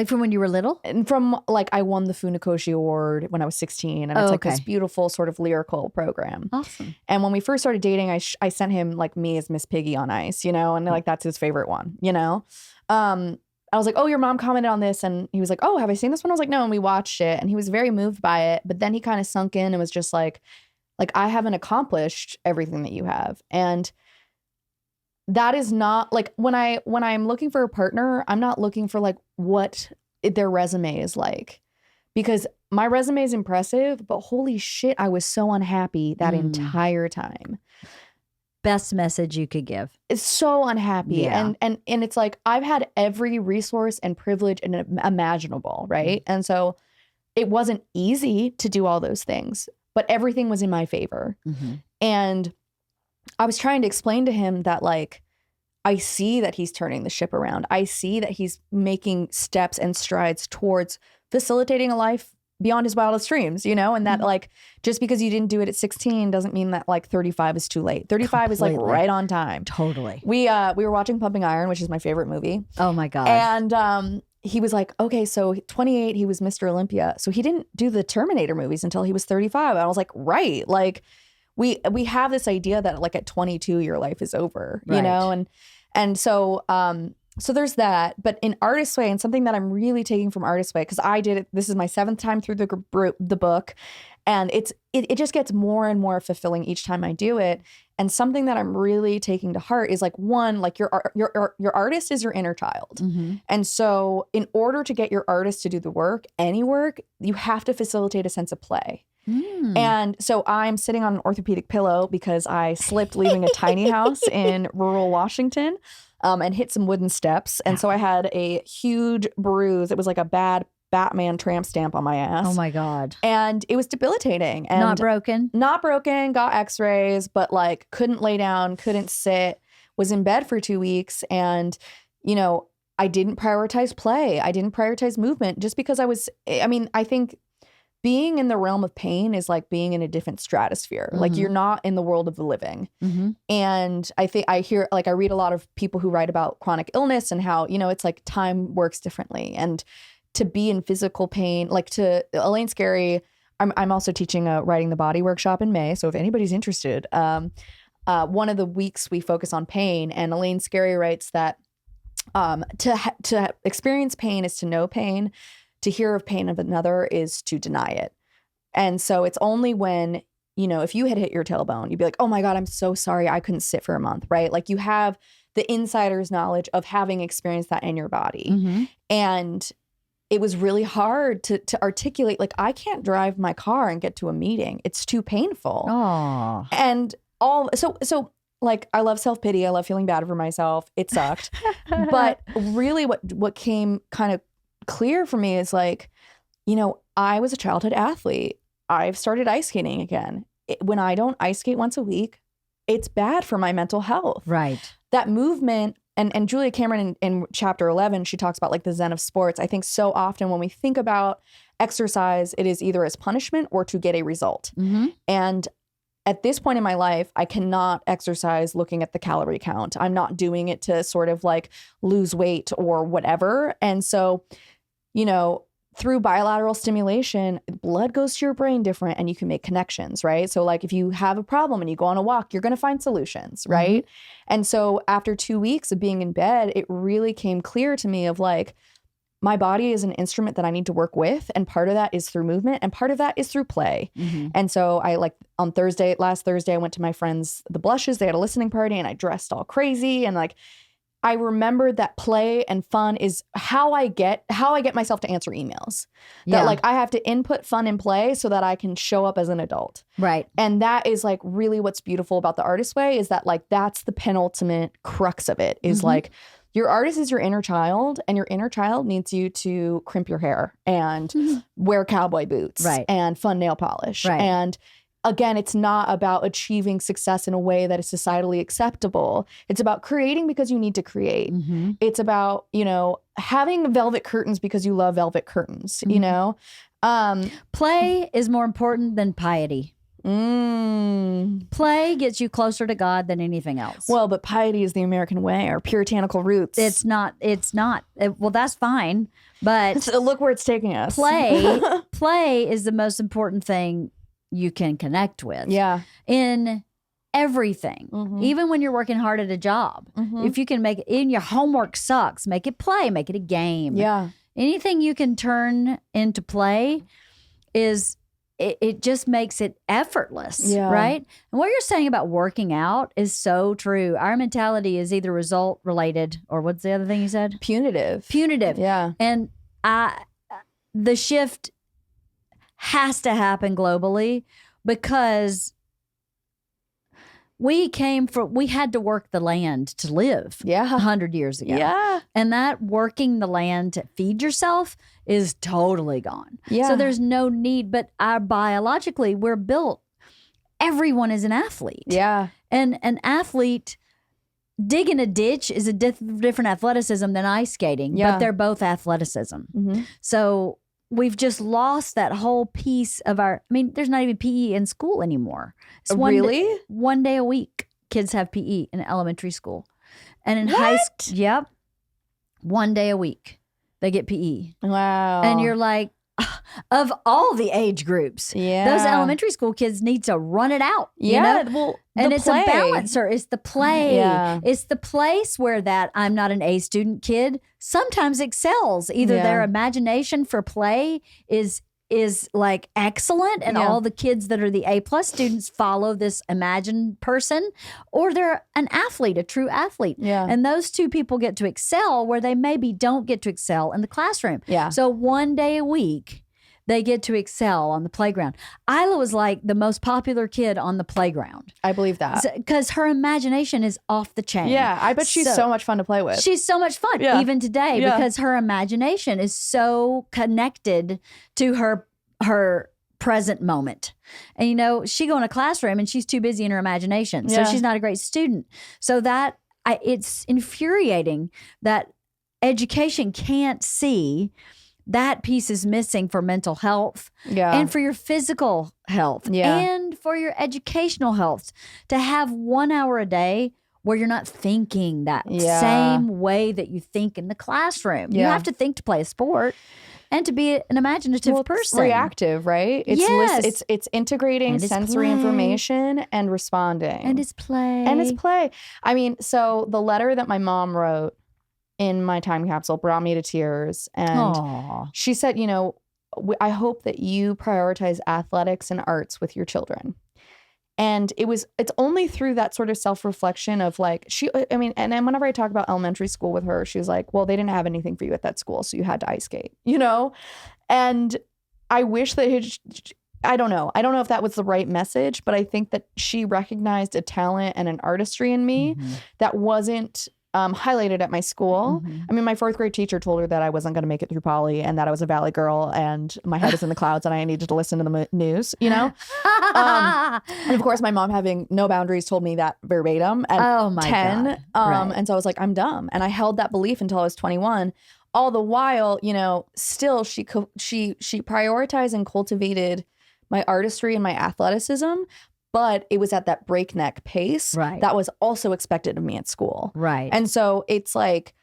from when you were little? And from I won the Funakoshi Award when I was 16. And it's this beautiful sort of lyrical program. Awesome. And when we first started dating, I sent him me as Miss Piggy on ice, and that's his favorite one, I was like, oh, your mom commented on this. And he was like, oh, have I seen this one? I was like, no. And we watched it and he was very moved by it. But then he kind of sunk in and was just like, I haven't accomplished everything that you have. And that is not when I'm looking for a partner, I'm not looking for what their resume is like. Because my resume is impressive, but holy shit, I was so unhappy that entire time. Best message you could give. It's so unhappy. Yeah. And it's I've had every resource and privilege imaginable, right? And so it wasn't easy to do all those things, but everything was in my favor. Mm-hmm. And I was trying to explain to him that I see that he's turning the ship around. I see that he's making steps and strides towards facilitating a life beyond his wildest dreams, and that just because you didn't do it at 16 doesn't mean that 35 is too late. 35 Completely. is right on time. Totally. We were watching Pumping Iron, which is my favorite movie. Oh my God. And he was like, okay, so 28, he was Mr. Olympia. So he didn't do the Terminator movies until he was 35. And I was like, right. Like we have this idea that like at 22, your life is over, you Right. know? And so, so there's that. But in Artist Way, and something that I'm really taking from Artist Way, because I did it, this is my 7th time through the book. And it just gets more and more fulfilling each time I do it. And something that I'm really taking to heart is like, one, like your artist is your inner child. Mm-hmm. And so in order to get your artist to do the work, any work, you have to facilitate a sense of play. Mm. And so I'm sitting on an orthopedic pillow because I slipped leaving a tiny house in rural Washington and hit some wooden steps. And so I had a huge bruise. It was like a bad Batman tramp stamp on my ass. Oh my God. And it was debilitating. And Not broken? Not broken, got x-rays, but like couldn't lay down, couldn't sit, was in bed for 2 weeks. And, you know, I didn't prioritize play. I didn't prioritize movement just because I think being in the realm of pain is like being in a different stratosphere. Mm-hmm. Like you're not in the world of the living. Mm-hmm. And I think I read a lot of people who write about chronic illness and how, you know, it's like time works differently. And to be in physical pain, like to Elaine Scarry, I'm also teaching a Writing the Body workshop in May. So if anybody's interested, one of the weeks we focus on pain, and Elaine Scarry writes that to experience pain is to know pain, to hear of pain of another is to deny it. And so it's only when, you know, if you had hit your tailbone, you'd be like, oh my God, I'm so sorry, I couldn't sit for a month, right? Like you have the insider's knowledge of having experienced that in your body. Mm-hmm. And it was really hard to articulate, like, I can't drive my car and get to a meeting. It's too painful. Oh. And so like, I love self-pity. I love feeling bad for myself. It sucked. But really what came kind of clear for me is like, you know, I was a childhood athlete. I've started ice skating again. When I don't ice skate once a week, it's bad for my mental health. Right. That movement. And Julia Cameron in chapter 11, she talks about like the zen of sports. I think so often when we think about exercise, it is either as punishment or to get a result. Mm-hmm. And at this point in my life, I cannot exercise looking at the calorie count. I'm not doing it to sort of like lose weight or whatever. And so, you know, through bilateral stimulation, blood goes to your brain different and you can make connections, right? So like if you have a problem and you go on a walk, you're going to find solutions, right? Mm-hmm. And so after 2 weeks of being in bed, it really came clear to me of like, my body is an instrument that I need to work with. And part of that is through movement and part of that is through play. Mm-hmm. And so I like on last Thursday, I went to my friends, the Blushes, they had a listening party and I dressed all crazy. And like, I remembered that play and fun is how I get myself to answer emails. Yeah. That like I have to input fun and play so that I can show up as an adult. Right. And that is like really what's beautiful about the Artist Way is that like that's the penultimate crux of it is mm-hmm. like your artist is your inner child and your inner child needs you to crimp your hair and mm-hmm. wear cowboy boots right. and fun nail polish. Right. And again, it's not about achieving success in a way that is societally acceptable. It's about creating because you need to create. Mm-hmm. It's about, you know, having velvet curtains because you love velvet curtains, mm-hmm. you know? Play is more important than piety. Play gets you closer to God than anything else. Well, but piety is the American way, our puritanical roots. It's not. Well, that's fine. But look where it's taking us. Play is the most important thing you can connect with. Yeah. In everything. Mm-hmm. Even when you're working hard at a job. Mm-hmm. If you can make it, in your homework sucks, make it play, make it a game. Yeah. Anything you can turn into play is, it just makes it effortless. Yeah. Right? And what you're saying about working out is so true. Our mentality is either result related or what's the other thing you said? Punitive. Yeah. And the shift has to happen globally because we had to work the land to live 100 years ago. Yeah. And that working the land to feed yourself is totally gone. Yeah. So there's no need, but biologically we're built. Everyone is an athlete. Yeah. And an athlete digging a ditch is a different athleticism than ice skating, but they're both athleticism. Mm-hmm. So we've just lost that whole piece of there's not even PE in school anymore. It's really? One day a week, kids have PE in elementary school. And in what? high school, yep, one day a week. they get PE. Wow. And you're like, of all the age groups, those elementary school kids need to run it out. Yeah. You know? Well, and it's play. a balancer. It's the play. Yeah. It's the place where that I'm not an A student kid sometimes excels. Either their imagination for play is like excellent, and all the kids that are the A+ students follow this imagined person, or they're an athlete, a true athlete. Yeah. And those two people get to excel where they maybe don't get to excel in the classroom. Yeah. So one day a week, they get to excel on the playground. Isla was like the most popular kid on the playground. I believe that. Because her imagination is off the chain. Yeah, I bet she's so much fun to play with. She's so much fun, even today, because her imagination is so connected to her present moment. And, you know, she go in a classroom and she's too busy in her imagination. So she's not a great student. So that it's infuriating that education can't see that piece is missing for mental health and for your physical health and for your educational health. To have 1 hour a day where you're not thinking that same way that you think in the classroom. You have to think to play a sport and to be an imaginative person. It's reactive, right? It's it's integrating sensory information and responding. And it's play. I mean, so the letter that my mom wrote in my time capsule brought me to tears. And she said, you know, I hope that you prioritize athletics and arts with your children. And it's only through that sort of self-reflection of like, and then whenever I talk about elementary school with her, she was like, well, they didn't have anything for you at that school, so you had to ice skate, you know? And I wish that I don't know if that was the right message, but I think that she recognized a talent and an artistry in me that wasn't highlighted at my school. I mean, my 4th grade teacher told her that I wasn't going to make it through poly and that I was a valley girl and my head is in the clouds and I needed to listen to the news, you know? And of course, my mom, having no boundaries, told me that verbatim at 10. And so I was like, I'm dumb. And I held that belief until I was 21. All the while, you know, still she prioritized and cultivated my artistry and my athleticism. But it was at that breakneck pace that was also expected of me at school. Right. And so it's like,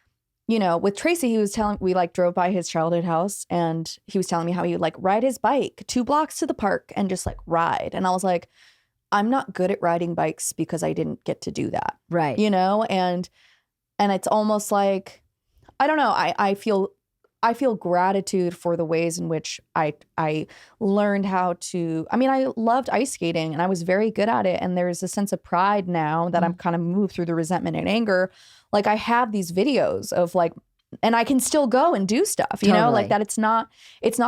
you know, with Tracy, we like drove by his childhood house and he was telling me how he would like ride his bike 2 blocks to the park and just like ride. And I was like, I'm not good at riding bikes because I didn't get to do that. Right. You know, and it's almost like, I don't know, I feel gratitude for the ways in which I learned how to, I mean, I loved ice skating and I was very good at it. And there's a sense of pride now that I'm kind of moved through the resentment and anger. Like I have these videos of like, and I can still go and do stuff, you know, like that. It's not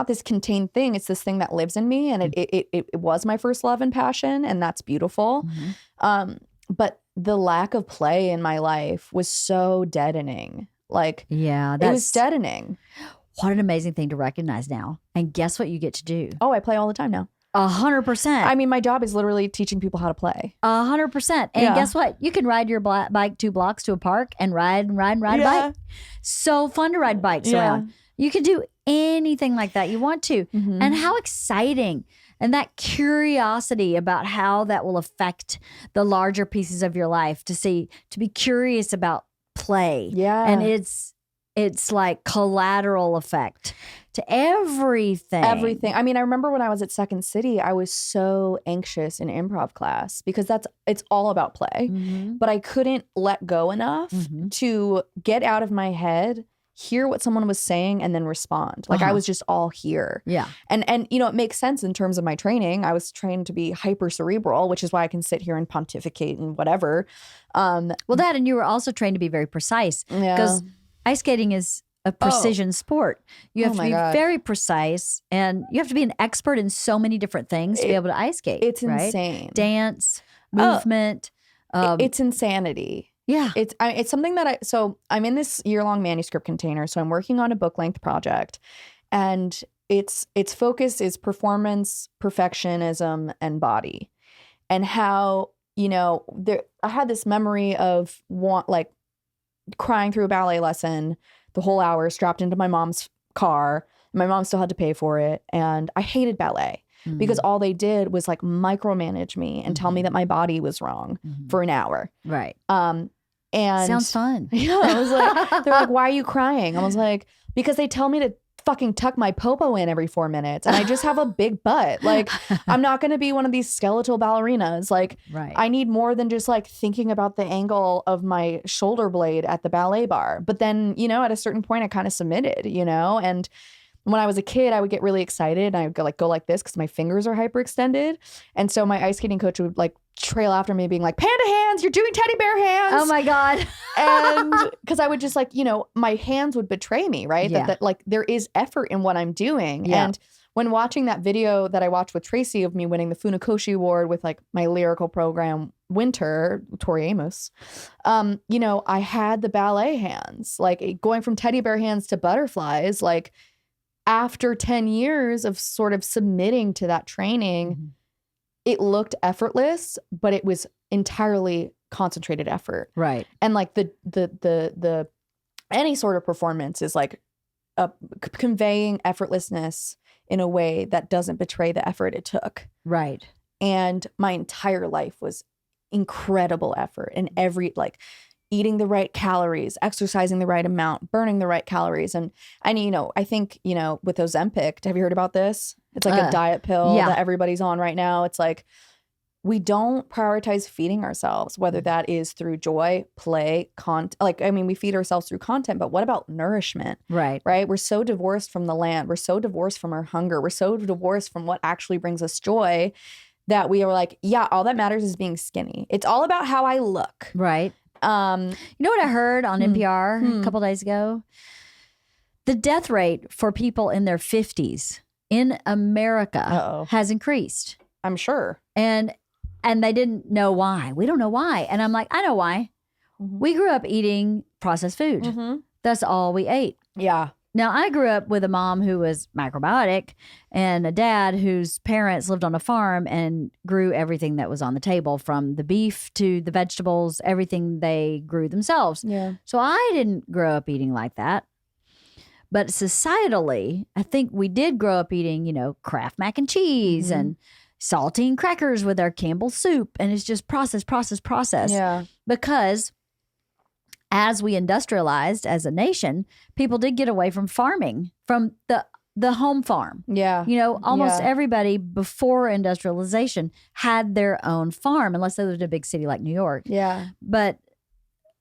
this contained thing. It's this thing that lives in me. And it was my first love and passion. And that's beautiful. But the lack of play in my life was so deadening. Like, it was deadening. What an amazing thing to recognize now. And guess what you get to do? Oh, I play all the time now. 100%. I mean, my job is literally teaching people how to play. 100%. And guess what? You can ride your bike 2 blocks to a park and ride a bike. So fun to ride bikes around. You can do anything like that you want to. And how exciting. And that curiosity about how that will affect the larger pieces of your life, to be curious about play. And it's like collateral effect to everything. I mean, I remember when I was at Second City, I was so anxious in improv class because it's all about play. But I couldn't let go enough to get out of my head, hear what someone was saying, and then respond. Like I was just all here. And you know, it makes sense in terms of my training. I was trained to be hyper cerebral, which is why I can sit here and pontificate and whatever. And you were also trained to be very precise because ice skating is a precision sport. You have to be very precise, and you have to be an expert in so many different things to be able to ice skate. It's insane. Dance, movement. It's insanity. Yeah. It's something that I'm in this year-long manuscript container. So I'm working on a book-length project, and its focus is performance, perfectionism, and body. And how, you know, I had this memory of crying through a ballet lesson the whole hour strapped into my mom's car. My mom still had to pay for it. And I hated ballet because all they did was like micromanage me and tell me that my body was wrong for an hour. Right. And sounds fun. Yeah. I was like, they're like, why are you crying? I was like, because they tell me to fucking tuck my popo in every 4 minutes, and I just have a big butt. Like, I'm not going to be one of these skeletal ballerinas. Like, Right. I need more than just like thinking about the angle of my shoulder blade at the ballet bar. But then, you know, at a certain point I kind of submitted, you know, and when I was a kid, I would get really excited and I would go like this because my fingers are hyperextended. And so my ice skating coach would like trail after me being like, panda hands, you're doing teddy bear hands. Oh my God. And because I would just like, you know, my hands would betray me, right? Yeah. That like there is effort in what I'm doing. Yeah. And when watching that video that I watched with Tracy of me winning the Funakoshi Award with like my lyrical program Winter, Tori Amos, you know, I had the ballet hands, like going from teddy bear hands to butterflies, like after 10 years of sort of submitting to that training, it looked effortless, but it was entirely concentrated effort. Right. And like the any sort of performance is like conveying effortlessness in a way that doesn't betray the effort it took. Right. And my entire life was incredible effort in every, like, eating the right calories, exercising the right amount, burning the right calories. And you know, I think, you know, with Ozempic, have you heard about this? It's like a diet pill that everybody's on right now. It's like, we don't prioritize feeding ourselves, whether that is through joy, play, content. Like, I mean, we feed ourselves through content, but what about nourishment? Right. Right. We're so divorced from the land. We're so divorced from our hunger. We're so divorced from what actually brings us joy that we are like, yeah, all that matters is being skinny. It's all about how I look. Right. You know what I heard on NPR a couple days ago? The death rate for people in their 50s in America has increased. I'm sure. And they didn't know why. We don't know why. And I'm like, I know why. We grew up eating processed food. That's all we ate. Yeah. Now, I grew up with a mom who was microbiotic and a dad whose parents lived on a farm and grew everything that was on the table, from the beef to the vegetables, everything they grew themselves. Yeah. So I didn't grow up eating like that. But societally, I think we did grow up eating, you know, Kraft mac and cheese and saltine crackers with our Campbell soup. And it's just process. Yeah. Because as we industrialized as a nation, people did get away from farming, from the home farm. Yeah. You know, almost everybody before industrialization had their own farm, unless they lived in a big city like New York. Yeah. But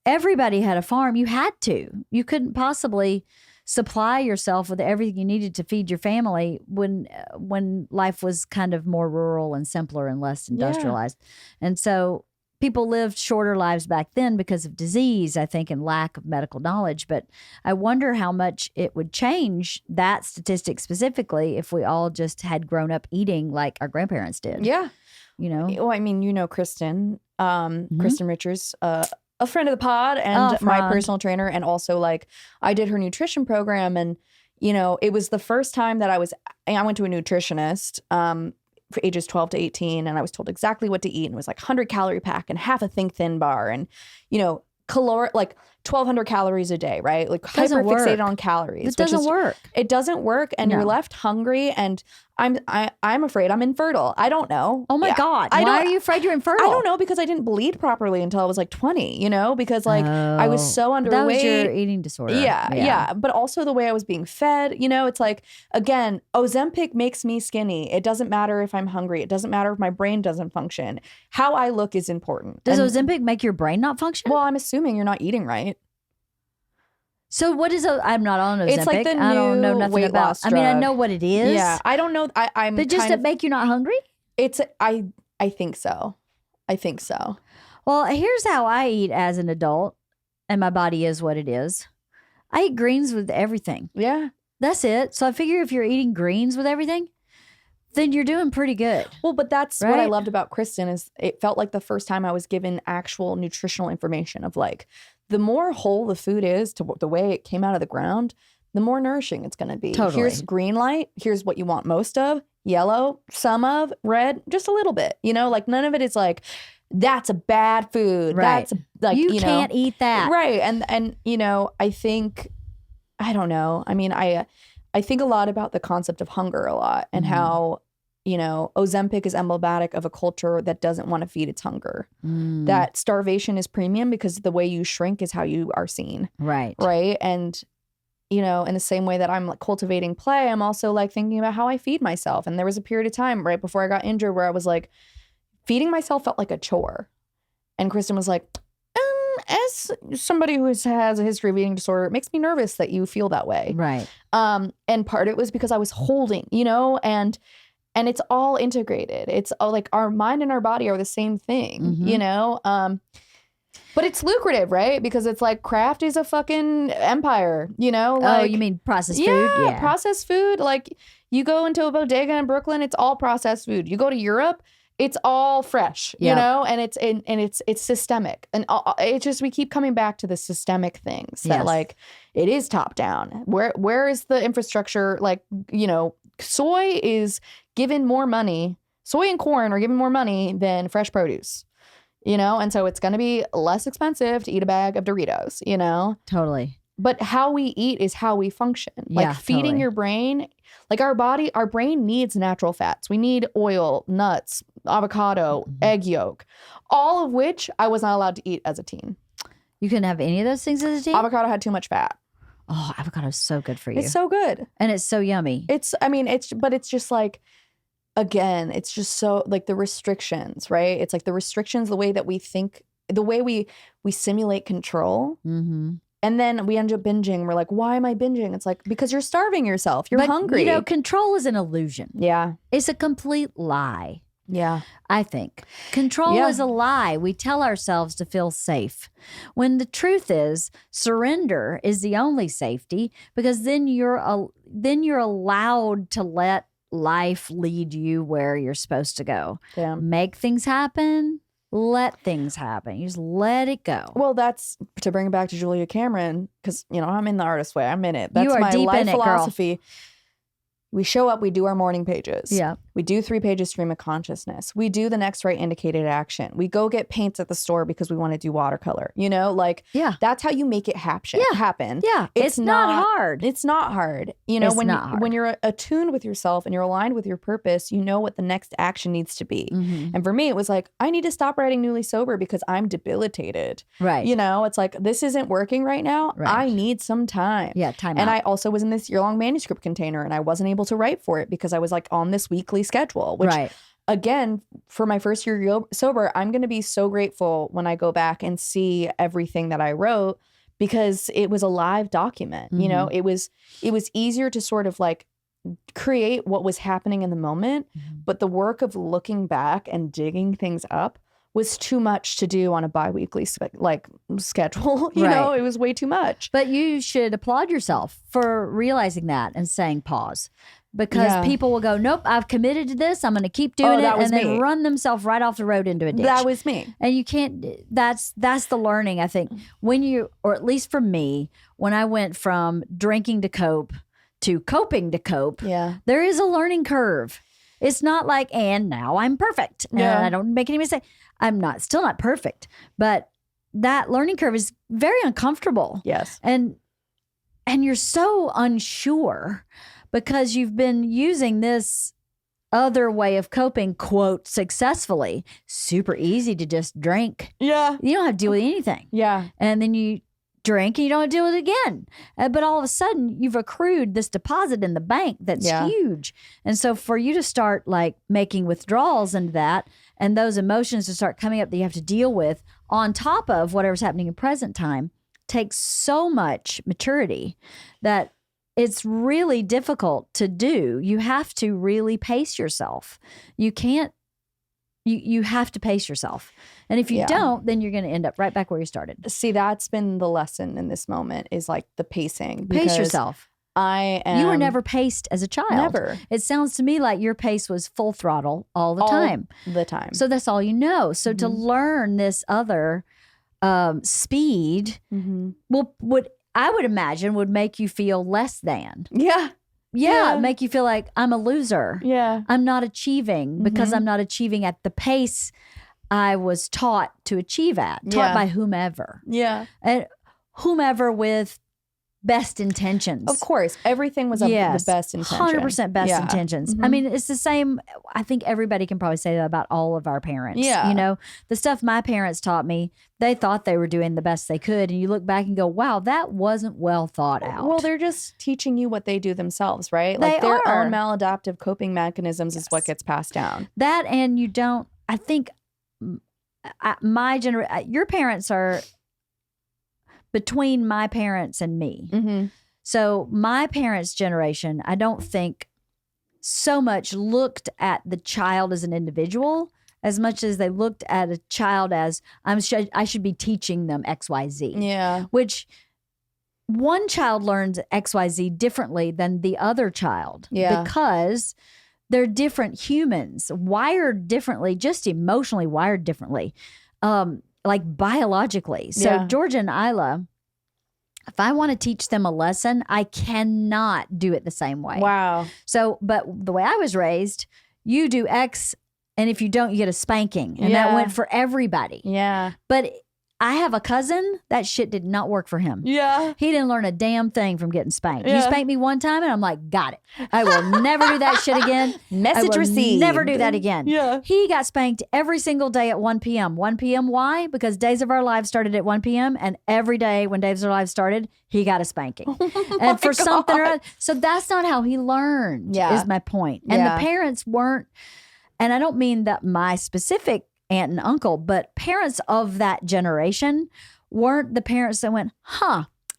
everybody had a farm. You had to. You couldn't possibly supply yourself with everything you needed to feed your family when life was kind of more rural and simpler and less industrialized. And so people lived shorter lives back then because of disease, I think, and lack of medical knowledge. But I wonder how much it would change that statistic specifically if we all just had grown up eating like our grandparents did. Yeah. You know? Well, I mean, you know, Kristen, Kristen Richards, a friend of the pod and my personal trainer. And also, like, I did her nutrition program. And, you know, it was the first time that I went to a nutritionist for ages 12 to 18. And I was told exactly what to eat. And it was like 100-calorie pack and half a Think Thin bar. And, you know, like 1,200 calories a day, right? Like hyper fixated on calories. It doesn't work. It doesn't work. And you're left hungry. And I'm afraid I'm infertile. I don't know. Oh my God. Why are you afraid you're infertile? I don't know, because I didn't bleed properly until I was like 20, you know, because like I was so underweight. That was your eating disorder. Yeah. But also the way I was being fed, you know, it's like, again, Ozempic makes me skinny. It doesn't matter if I'm hungry. It doesn't matter if my brain doesn't function. How I look is important. Does Ozempic make your brain not function? Well, I'm assuming you're not eating right. So what is I'm not on Ozempic. It's like the I don't know new nothing weight about. loss I mean, I drug. know what it is. Yeah, I don't know. I'm but just to make you not hungry. I think so. I think so. Well, here's how I eat as an adult, and my body is what it is. I eat greens with everything. Yeah, that's it. So I figure if you're eating greens with everything, then you're doing pretty good. Well, but that's what I loved about Kristen is it felt like the first time I was given actual nutritional information of like, the more whole the food is to the way it came out of the ground, the more nourishing it's going to be. Totally. Here's green light. Here's what you want most of. Yellow, some of. Red, just a little bit. You know, like none of it is like, that's a bad food. Right. That's like, you can't eat that. Right. And you know, I don't know. I mean, I think a lot about the concept of hunger a lot and how, you know, Ozempic is emblematic of a culture that doesn't want to feed its hunger. That starvation is premium because the way you shrink is how you are seen. Right. Right. And you know, in the same way that I'm like cultivating play, I'm also like thinking about how I feed myself. And there was a period of time right before I got injured where I was like, feeding myself felt like a chore. And Kristen was like, as somebody who has a history of eating disorder, it makes me nervous that you feel that way. Right. And part of it was because I was holding, you know, and it's all integrated. It's all like our mind and our body are the same thing, you know? But it's lucrative, right? Because it's like craft is a fucking empire, you know? Like, oh, you mean processed food? Yeah, processed food. Like you go into a bodega in Brooklyn, it's all processed food. You go to Europe, it's all fresh, you know? And it's systemic. And it just, we keep coming back to the systemic things that like it is top down. Where is the infrastructure? Like, you know, soy is given more money. Soy and corn are given more money than fresh produce. You know, and so it's going to be less expensive to eat a bag of Doritos, you know? Totally. But how we eat is how we function. Like feeding your brain, like our brain needs natural fats. We need oil, nuts, avocado, egg yolk, all of which I was not allowed to eat as a teen. You couldn't have any of those things as a teen? Avocado had too much fat. Oh, avocado is so good for you. It's so good. And it's so yummy. But it's just like, again, it's just so like the restrictions, right? It's like the restrictions, the way that we think, the way we simulate control. And then we end up binging. We're like, why am I binging? It's like, because you're starving yourself. You're hungry. You know, control is an illusion. Yeah. It's a complete lie. Yeah. I think. Control is a lie. We tell ourselves to feel safe. When the truth is, surrender is the only safety, because then you're allowed to let life lead you where you're supposed to go. Yeah. Make things happen. Let things happen. You just let it go. Well, that's to bring it back to Julia Cameron, because, you know, I'm in the artist way. I'm in it. That's you are my deep life in it, philosophy. Girl. We show up, we do our morning pages. Yeah. We do 3 pages stream of consciousness. We do the next right indicated action. We go get paints at the store because we want to do watercolor. You know, like that's how you make it happen. Yeah. It's not hard. It's not hard. You know, when you're attuned with yourself and you're aligned with your purpose, you know what the next action needs to be. And for me, it was like, I need to stop writing Newly Sober because I'm debilitated. Right. You know, it's like, this isn't working right now. Right. I need some time. Yeah, time And out. I also was in this year-long manuscript container and I wasn't able to write for it because I was like on this weekly schedule, which again, for my first year sober, I'm going to be so grateful when I go back and see everything that I wrote, because it was a live document. You know, it was easier to sort of like create what was happening in the moment, but the work of looking back and digging things up was too much to do on a bi-weekly schedule. You know, it was way too much. But you should applaud yourself for realizing that and saying pause. Because people will go, nope, I've committed to this. I'm going to keep doing it. And then run themselves right off the road into a ditch. That was me. And you can't, that's the learning, I think. When you, or at least for me, when I went from drinking to cope to coping to cope, there is a learning curve. It's not like, and now I'm perfect. And I don't make any mistake. I'm still not perfect. But that learning curve is very uncomfortable. Yes. And you're so unsure because you've been using this other way of coping, quote, successfully. Super easy to just drink. Yeah. You don't have to deal with anything. Yeah. And then you drink and you don't have to deal with it again. But all of a sudden you've accrued this deposit in the bank that's huge. And so for you to start like making withdrawals into that and those emotions to start coming up that you have to deal with on top of whatever's happening in present time takes so much maturity that it's really difficult to do. You have to really pace yourself. You can't, you have to pace yourself. And if you don't, then you're going to end up right back where you started. See, that's been the lesson in this moment is like the pacing. Pace yourself. You were never paced as a child. Never. It sounds to me like your pace was full throttle all the time. The time. So that's all you know. So to learn this other speed I would imagine would make you feel less than. Yeah, make you feel like I'm a loser. Yeah. I'm not achieving because I'm not achieving at the pace I was taught to achieve at, taught by whomever. Yeah. And whomever with best intentions. Of course. Everything was of the best intention. 100% best intentions. I mean, it's the same. I think everybody can probably say that about all of our parents. Yeah. You know, the stuff my parents taught me, they thought they were doing the best they could. And you look back and go, wow, that wasn't well thought out. Well, they're just teaching you what they do themselves, right? They Like their are. own maladaptive coping mechanisms is what gets passed down. That, and you don't, I think your parents are between my parents and me. So my parents' generation, I don't think so much looked at the child as an individual as much as they looked at a child as I should be teaching them XYZ. Yeah. Which one child learns XYZ differently than the other child. Yeah. Because they're different humans, wired differently, just emotionally wired differently, like biologically. So Georgia and Isla, if I want to teach them a lesson, I cannot do it the same way. Wow. So, but the way I was raised, you do X, and if you don't, you get a spanking. And that went for everybody. Yeah. But I have a cousin, that shit did not work for him. Yeah. He didn't learn a damn thing from getting spanked. Yeah. You spanked me one time and I'm like, got it. I will never do that shit again. Message received. Never do that again. Yeah. He got spanked every single day at 1 p.m. 1 p.m. Why? Because Days of Our Lives started at 1 p.m. and every day when Days of Our Lives started, he got a spanking. And for something or other. So that's not how he learned, is my point. And the parents weren't, and I don't mean that my specific aunt and uncle, but parents of that generation weren't the parents that went,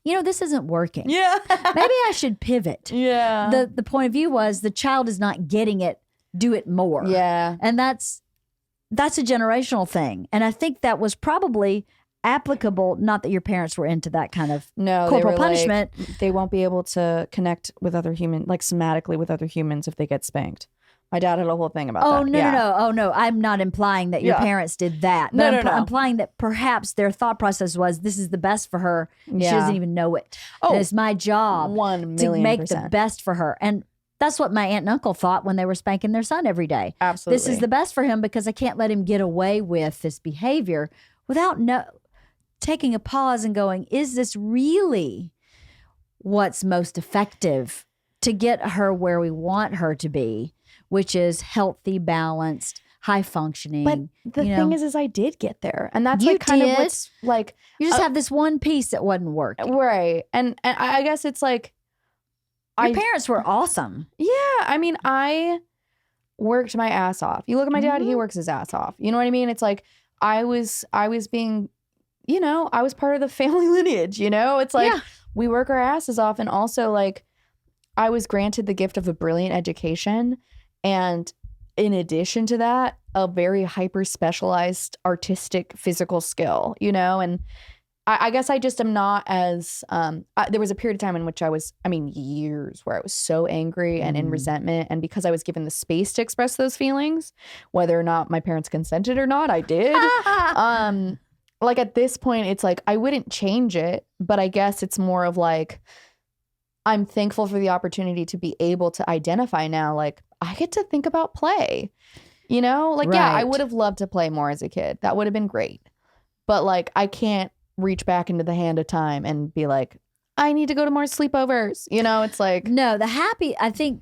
this isn't working. Yeah. Maybe I should pivot. Yeah. The point of view was the child is not getting it, do it more. Yeah. And that's a generational thing. And I think that was probably applicable, not that your parents were into that kind of corporal punishment. They won't be able to connect with other humans, like somatically with other humans if they get spanked. My dad had a whole thing about that. No. Oh, no. I'm not implying that your parents did that. But I'm implying that perhaps their thought process was, this is the best for her. She doesn't even know it. And it's my job 1,000,000%. to make the best for her. And that's what my aunt and uncle thought when they were spanking their son every day. Absolutely. This is the best for him because I can't let him get away with this behavior without taking a pause and going, is this really what's most effective to get her where we want her to be? Which is healthy, balanced, high functioning. But the thing is I did get there. And that's like kind of what's like. You just have this one piece that wasn't working. Right. And I guess it's like. Your parents were awesome. Yeah. I mean, I worked my ass off. You look at my dad, he works his ass off. You know what I mean? It's like I was being, I was part of the family lineage, It's like we work our asses off. And also like I was granted the gift of a brilliant education. And in addition to that, a very hyper specialized artistic physical skill, and I guess I just am not as, there was a period of time in which years where I was so angry and in resentment. And because I was given the space to express those feelings, whether or not my parents consented or not, I did. Like at this point, it's like, I wouldn't change it, but I guess it's more of like, I'm thankful for the opportunity to be able to identify now, like, I get to think about play, Like, yeah, I would have loved to play more as a kid. That would have been great. But like, I can't reach back into the hand of time and be like, I need to go to more sleepovers. It's like. No, I think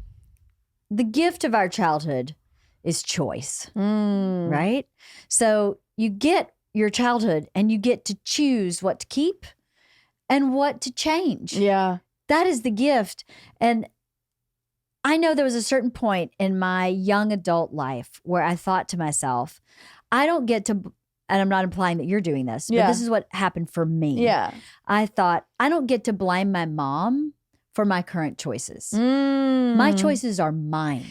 the gift of our childhood is choice, right? So you get your childhood and you get to choose what to keep and what to change. Yeah. That is the gift. And I know there was a certain point in my young adult life where I thought to myself, I don't get to, and I'm not implying that you're doing this, but this is what happened for me. Yeah. I thought, I don't get to blame my mom for my current choices. My choices are mine.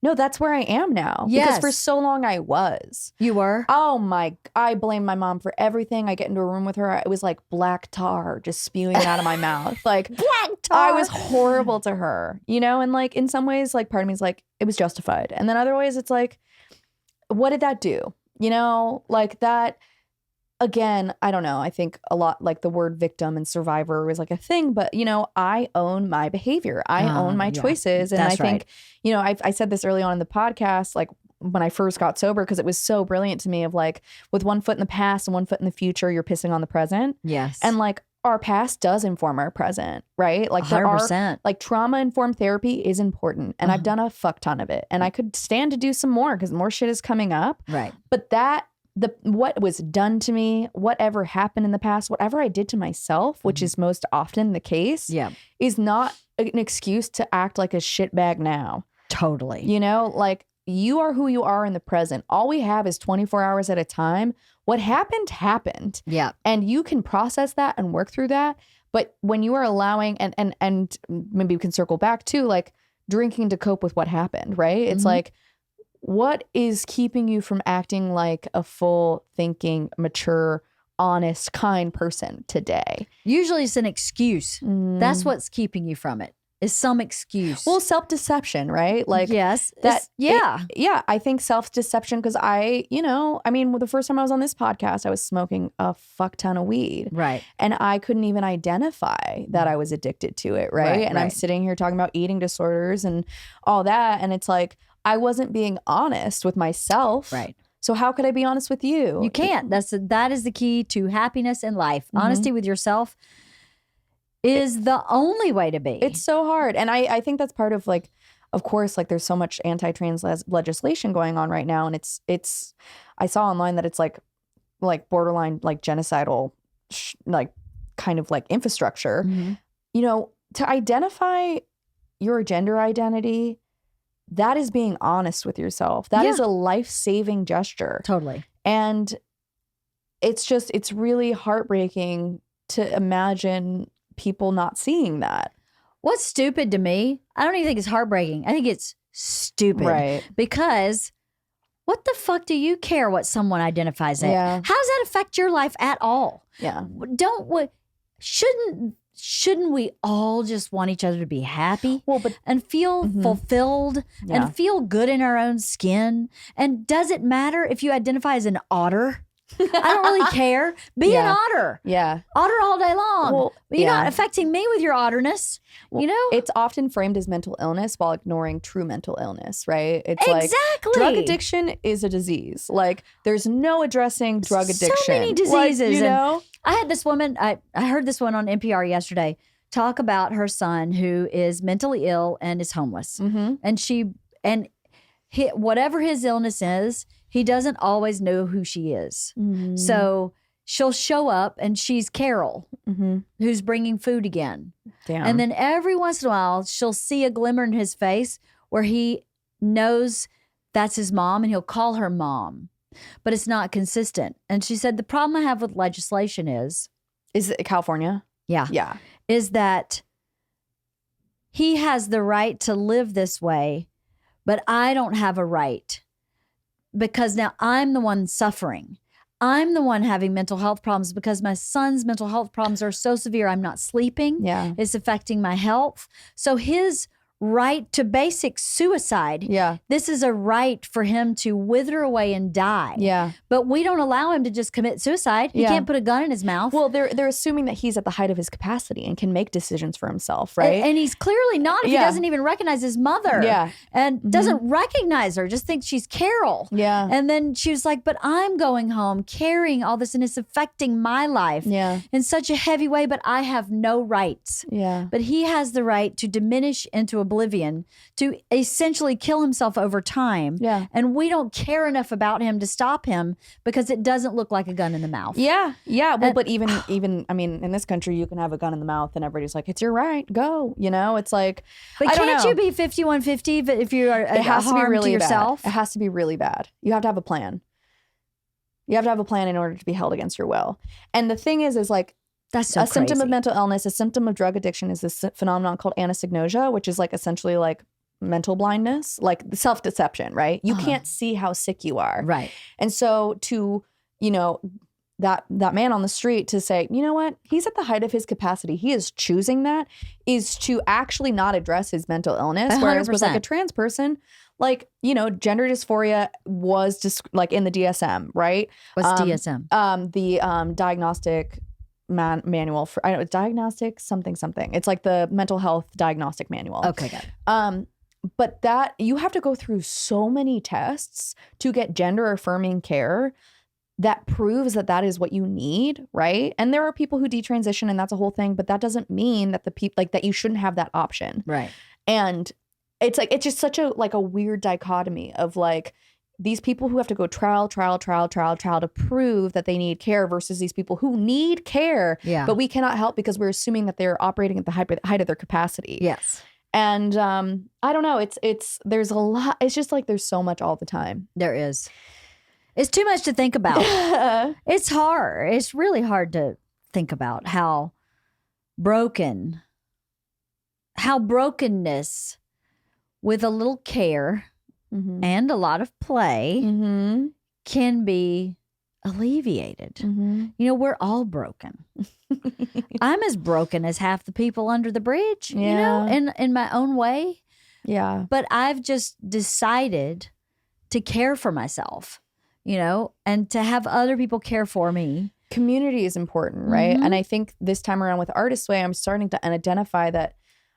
No, that's where I am now. Yes. Because for so long I was. You were? I blame my mom for everything. I get into a room with her. It was like black tar just spewing out of my mouth. Like black tar. I was horrible to her, and like in some ways, like part of me is like, it was justified. And then other ways it's like, what did that do? Like that, again, I don't know. I think a lot like the word victim and survivor was like a thing, but I own my behavior. I own my choices. And That's I think, I said this early on in the podcast, like when I first got sober, because it was so brilliant to me of like, with one foot in the past and one foot in the future, you're pissing on the present. Yes. And like, our past does inform our present, right? Like there are 100%. like trauma-informed therapy is important. And I've done a fuck ton of it. And I could stand to do some more because more shit is coming up. Right. But what was done to me, whatever happened in the past, whatever I did to myself, which is most often the case, is not an excuse to act like a shitbag now. Totally. You know, like you are who you are in the present. All we have is 24 hours at a time. What happened, happened. Yeah. And you can process that and work through that. But when you are allowing, and maybe we can circle back to like drinking to cope with what happened, right? It's like, what is keeping you from acting like a full thinking, mature, honest, kind person today? Usually it's an excuse. That's what's keeping you from it. Is some excuse. Well, self-deception, right? Like yes, that. Yeah. I think self-deception because the first time I was on this podcast, I was smoking a fuck ton of weed. Right. And I couldn't even identify that I was addicted to it. Right. And I'm sitting here talking about eating disorders and all that. And it's like, I wasn't being honest with myself. Right. So how could I be honest with you? You can't. That is the key to happiness in life. Honesty with yourself is the only way to be. It's so hard. And I think that's part of like, of course, like there's so much anti-trans legislation going on right now. And it's I saw online that it's like borderline, like genocidal, like kind of like infrastructure, you know, to identify your gender identity, that is being honest with yourself. That is a life-saving gesture. Totally. And it's really heartbreaking to imagine people not seeing that. What's stupid to me, I don't even think it's heartbreaking. I think it's stupid. Right. Because what the fuck do you care what someone identifies as? Yeah. How does that affect your life at all? Yeah. Shouldn't we all just want each other to be happy and feel fulfilled and feel good in our own skin? And does it matter if you identify as an otter? I don't really care. Be an otter. Yeah. Otter all day long. Well, but you're not affecting me with your otterness. You know? It's often framed as mental illness while ignoring true mental illness, right? It's exactly. like drug addiction is a disease. Like there's no addressing drug addiction. So many diseases. Like, you know? I had this woman, I heard this one on NPR yesterday talk about her son who is mentally ill and is homeless. And whatever his illness is, he doesn't always know who she is. So she'll show up and she's Carol, who's bringing food again. Damn. And then every once in a while, she'll see a glimmer in his face where he knows that's his mom and he'll call her mom. But it's not consistent. And she said, the problem I have with legislation is it California? Yeah. Yeah. Is that he has the right to live this way, but I don't have a right because now I'm the one suffering. I'm the one having mental health problems because my son's mental health problems are so severe. I'm not sleeping. Yeah. It's affecting my health. So his right to basic suicide. Yeah. This is a right for him to wither away and die. Yeah. But we don't allow him to just commit suicide. He can't put a gun in his mouth. Well, they're assuming that he's at the height of his capacity and can make decisions for himself, right? And he's clearly not if he doesn't even recognize his mother. Yeah. And doesn't recognize her, just thinks she's Carol. Yeah. And then she was like, but I'm going home carrying all this and it's affecting my life in such a heavy way, but I have no rights. Yeah. But he has the right to diminish into oblivion, to essentially kill himself over time. Yeah. And we don't care enough about him to stop him because it doesn't look like a gun in the mouth. Yeah. Yeah. Well, but even, I mean, in this country, you can have a gun in the mouth and everybody's like, it's your right, go. You know, it's like, but can't you be 5150 if you are it has to be really yourself? Bad. It has to be really bad. You have to have a plan. You have to have a plan in order to be held against your will. And the thing is like, that's so a symptom of crazy. mental illness, a symptom of drug addiction is this phenomenon called anosognosia, which is like essentially like mental blindness, like self-deception, right? You can't see how sick you are. Right. And so to, you know, that man on the street to say, you know what, he's at the height of his capacity. He is choosing that is to actually not address his mental illness. 100%. Whereas with like a trans person, like, you know, gender dysphoria was just like in the DSM, right? What's DSM? The diagnostic manual for, I don't know, diagnostic something. It's like the mental health diagnostic manual. Okay, got it. But that you have to go through so many tests to get gender affirming care that proves that that is what you need, right? And there are people who detransition and that's a whole thing, but that doesn't mean that the people like that you shouldn't have that option. Right. And it's like, it's just such a like a weird dichotomy of like these people who have to go trial to prove that they need care versus these people who need care, but we cannot help because we're assuming that they're operating at the height of their capacity. Yes. And I don't know. It's there's a lot. It's just like there's so much all the time. There is. It's too much to think about. It's hard. It's really hard to think about how brokenness with a little care and a lot of play can be alleviated. You know, we're all broken. I'm as broken as half the people under the bridge, you know, in my own way. Yeah. But I've just decided to care for myself, you know, and to have other people care for me. Community is important, right? And I think this time around with Artist Way, I'm starting to identify that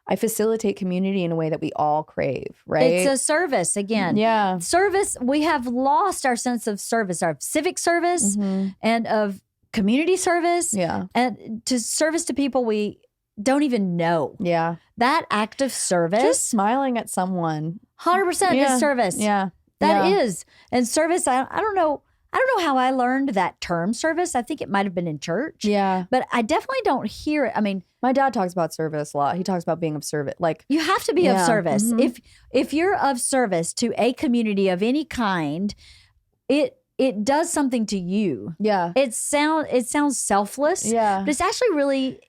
I facilitate community in a way that we all crave, right? It's a service again. Yeah. Service, we have lost our sense of service, our civic service and of community service. Yeah. And to service to people we don't even know. Yeah. That act of service. Just smiling at someone. 100% is service. Yeah. That is. And service, I don't know. I don't know how I learned that term service. I think it might have been in church. Yeah. But I definitely don't hear it. I mean, my dad talks about service a lot. He talks about being of service. Like you have to be of service. If you're of service to a community of any kind, it does something to you. Yeah. It sounds selfless. Yeah. But it's actually really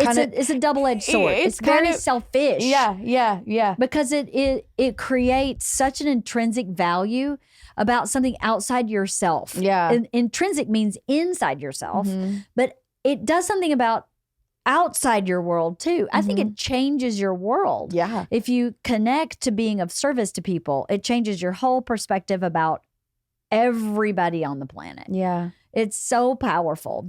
it's a double-edged sword. It's very selfish. Yeah. Because it creates such an intrinsic value about something outside yourself. Yeah. And intrinsic means inside yourself, but it does something about outside your world too. I think it changes your world. Yeah. If you connect to being of service to people, it changes your whole perspective about everybody on the planet. Yeah. It's so powerful.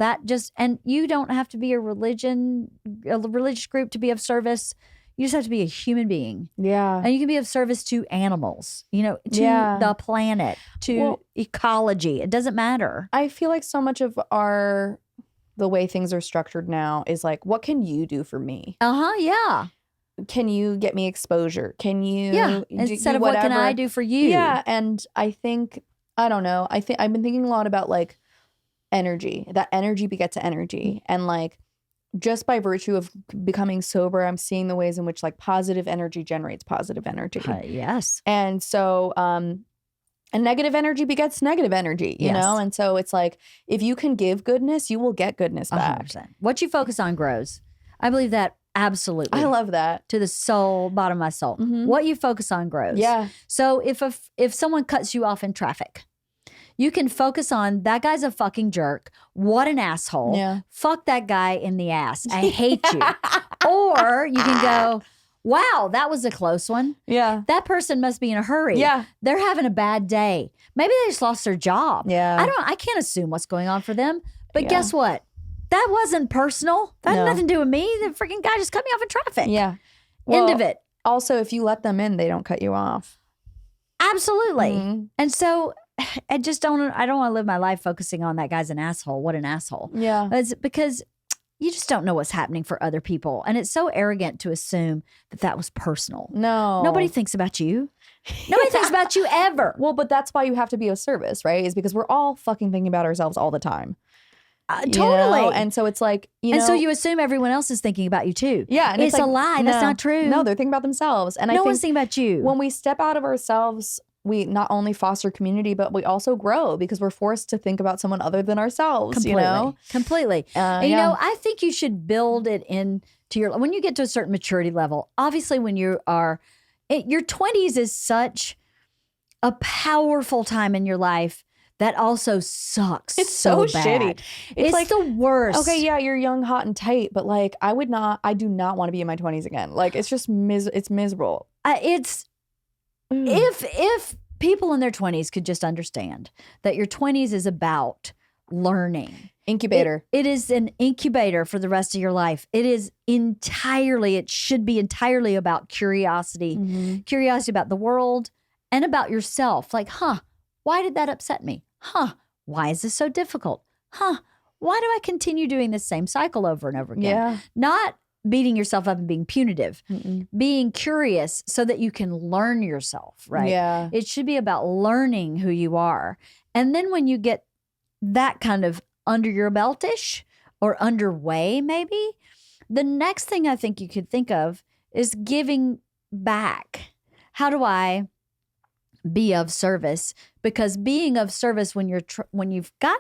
And you don't have to be a religious group to be of service. You just have to be a human being. Yeah. And you can be of service to animals, you know, to the planet, to ecology. It doesn't matter. I feel like so much of the way things are structured now is like, what can you do for me? Yeah. Can you get me exposure? Can you instead of whatever? what can I do for you? Yeah. And I think, I don't know. I've been thinking a lot about like energy, that energy begets energy. And like, just by virtue of becoming sober, I'm seeing the ways in which like positive energy generates positive energy. Yes. And so, and negative energy begets negative energy, you know? And so it's like, if you can give goodness, you will get goodness back. 100%. What you focus on grows. I believe that absolutely. I love that. To the soul, bottom of my soul. What you focus on grows. Yeah. So if someone cuts you off in traffic, you can focus on that guy's a fucking jerk. What an asshole. Yeah. Fuck that guy in the ass. I hate you. Or you can go, wow, that was a close one. Yeah. That person must be in a hurry. Yeah. They're having a bad day. Maybe they just lost their job. Yeah. I can't assume what's going on for them. But guess what? That wasn't personal. That had nothing to do with me. The freaking guy just cut me off in traffic. Yeah. Well, end of it. Also, if you let them in, they don't cut you off. Absolutely. And so I don't want to live my life focusing on that guy's an asshole. What an asshole. Yeah. It's because you just don't know what's happening for other people. And it's so arrogant to assume that was personal. No. Nobody thinks about you. Nobody thinks about you ever. Well, but that's why you have to be of service, right? Is because we're all fucking thinking about ourselves all the time. Totally. Know? And so it's like, and so you assume everyone else is thinking about you too. Yeah. And it's like, a lie. That's not true. No, they're thinking about themselves. And no one's thinking about you. When we step out of ourselves, we not only foster community, but we also grow because we're forced to think about someone other than ourselves. Completely. You know? Completely. And you know, I think you should build it into when you get to a certain maturity level, obviously when you are, your 20s is such a powerful time in your life that also sucks. It's so bad. shitty. It's like the worst. Okay, yeah, you're young, hot, and tight, but like I do not want to be in my 20s again. Like it's just it's miserable. If people in their 20s could just understand that your 20s is about learning. Incubator. It is an incubator for the rest of your life. It should be entirely about curiosity. Curiosity about the world and about yourself. Like, why did that upset me? Why is this so difficult? Why do I continue doing this same cycle over and over again? Yeah. Not beating yourself up and being punitive, Mm-mm. being curious so that you can learn yourself, right? Yeah. It should be about learning who you are. And then when you get that kind of under your beltish or underway, maybe, the next thing I think you could think of is giving back. How do I be of service? Because being of service when you've got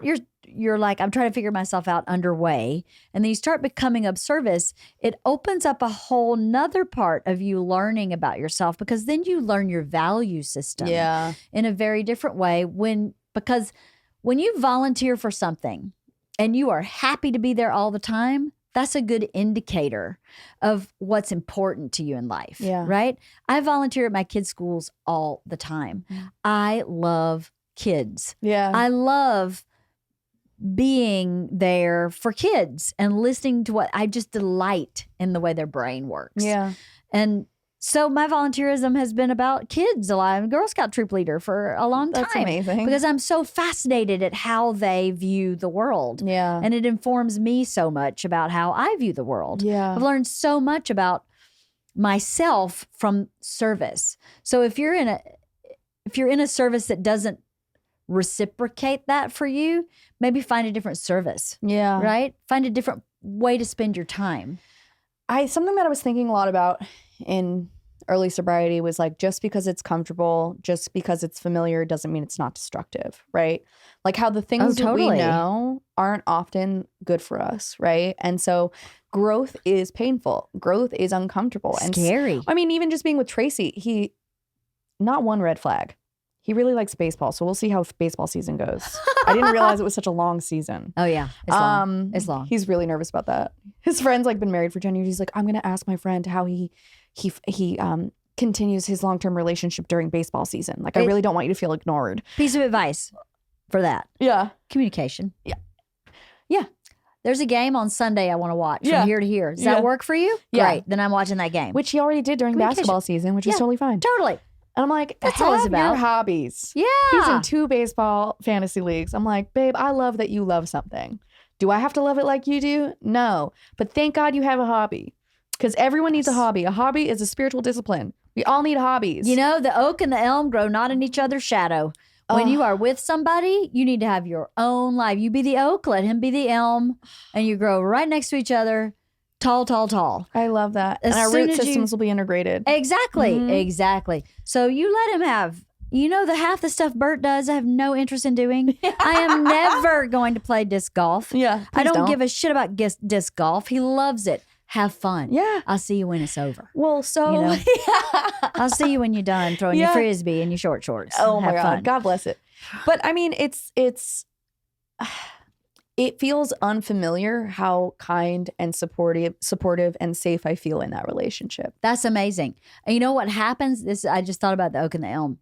you're like, I'm trying to figure myself out underway, and then you start becoming of service, it opens up a whole nother part of you learning about yourself, because then you learn your value system in a very different way because when you volunteer for something and you are happy to be there all the time, that's a good indicator of what's important to you in life, right? I volunteer at my kids' schools all the time. I love kids. Yeah. I love being there for kids and listening to I just delight in the way their brain works. Yeah. And so my volunteerism has been about kids a lot. I'm a Girl Scout troop leader for a long time. That's amazing. Because I'm so fascinated at how they view the world. Yeah. And it informs me so much about how I view the world. Yeah. I've learned so much about myself from service. So if you're in a service that doesn't reciprocate that for you, maybe find a different service. Yeah. Right? Find a different way to spend your time. Something that I was thinking a lot about in early sobriety was like, just because it's comfortable, just because it's familiar, doesn't mean it's not destructive, right? Like how the things that we know aren't often good for us, right? And so growth is painful. Growth is uncomfortable. Scary. And I mean, even just being with Tracy, not one red flag. He really likes baseball, so we'll see how baseball season goes. I didn't realize it was such a long season. Oh yeah, it's long. It's long. He's really nervous about that. His friend's like been married for 10 years. He's like, I'm gonna ask my friend how he continues his long-term relationship during baseball season. Like, I really don't want you to feel ignored. Piece of advice for that: communication. Yeah. There's a game on Sunday I want to watch from here to here. Does that work for you? Yeah. Great. Then I'm watching that game, which he already did during basketball season, which is totally fine. Totally. And I'm like, that's all it's about. Your hobbies. Yeah. He's in 2 baseball fantasy leagues. I'm like, babe, I love that you love something. Do I have to love it like you do? No. But thank God you have a hobby, because everyone needs a hobby. A hobby is a spiritual discipline. We all need hobbies. You know, the oak and the elm grow not in each other's shadow. When you are with somebody, you need to have your own life. You be the oak, let him be the elm, and you grow right next to each other. Tall, tall, tall. I love that. And our root systems will be integrated. Exactly. Mm-hmm. Exactly. So you let him have, the half the stuff Bert does, I have no interest in doing. I am never going to play disc golf. Yeah. I don't give a shit about disc golf. He loves it. Have fun. Yeah. I'll see you when it's over. Well, so I'll see you when you're done throwing your frisbee and your short shorts. Oh Have my God. fun. God bless it. But I mean, it feels unfamiliar how kind and supportive and safe I feel in that relationship. That's amazing. And you know what happens? I just thought about the oak and the elm.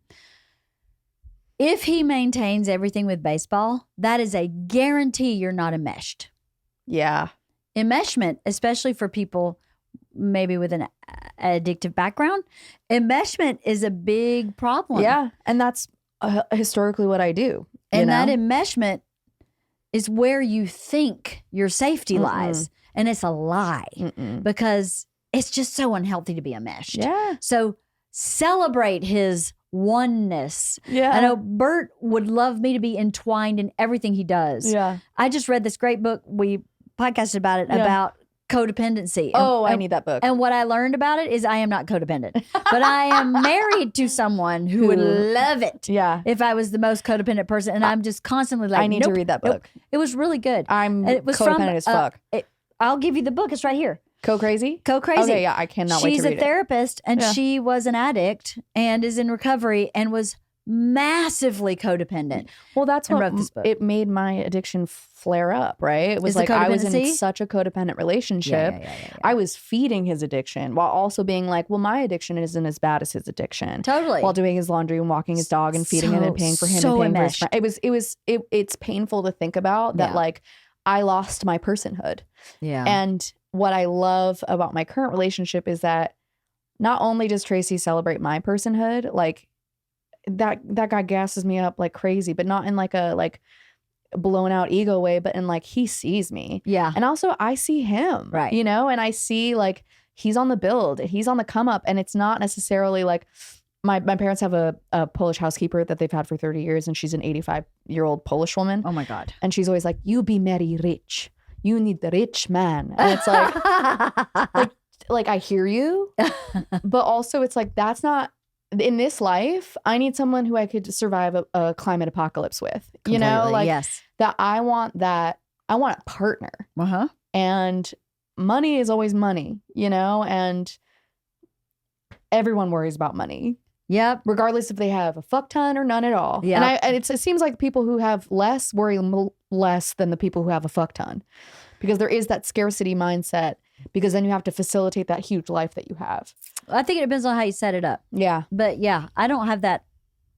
If he maintains everything with baseball, that is a guarantee you're not enmeshed. Yeah. Enmeshment, especially for people maybe with an addictive background, enmeshment is a big problem. Yeah. And that's historically what I do. And that enmeshment is where you think your safety lies. And it's a lie because it's just so unhealthy to be enmeshed. Yeah. So celebrate his oneness. Yeah. I know Bert would love me to be entwined in everything he does. Yeah. I just read this great book. We podcasted about it, about codependency. I need that book. And what I learned about it is I am not codependent, but I am married to someone who would love it. Yeah. If I was the most codependent person, and I'm just constantly like, I need to read that book. Nope. It was really good. It was codependent as fuck. I'll give you the book. It's right here. Co-crazy? Co-crazy. Okay, yeah, I cannot wait to read it. She's a therapist, and she was an addict and is in recovery and was massively codependent. Well, that's what wrote this book. It made my addiction flare up, right? It was like I was in such a codependent relationship. Yeah. I was feeding his addiction while also being like, well, my addiction isn't as bad as his addiction. Totally. While doing his laundry and walking his dog and feeding him and paying for him and paying for his friend. It's painful to think about that, like, I lost my personhood. Yeah. And what I love about my current relationship is that not only does Tracy celebrate my personhood, like, that guy gasses me up like crazy, but not in like a blown out ego way, but in like he sees me. Yeah. And also I see him. Right. You know, and I see like he's on the build, he's on the come up, and it's not necessarily like my parents have a Polish housekeeper that they've had for 30 years, and she's an 85-year-old Polish woman. Oh my God. And she's always like, you be very rich. You need the rich man. And it's like I hear you, but also it's like, that's not, in this life, I need someone who I could survive a climate apocalypse with. You know, Completely, like yes. I want a partner. Uh-huh. And money is always money, you know, and everyone worries about money. Yep. Regardless if they have a fuck ton or none at all. Yeah. And it seems like people who have less worry less than the people who have a fuck ton, because there is that scarcity mindset, because then you have to facilitate that huge life that you have. I think it depends on how you set it up. Yeah. But yeah, I don't have that.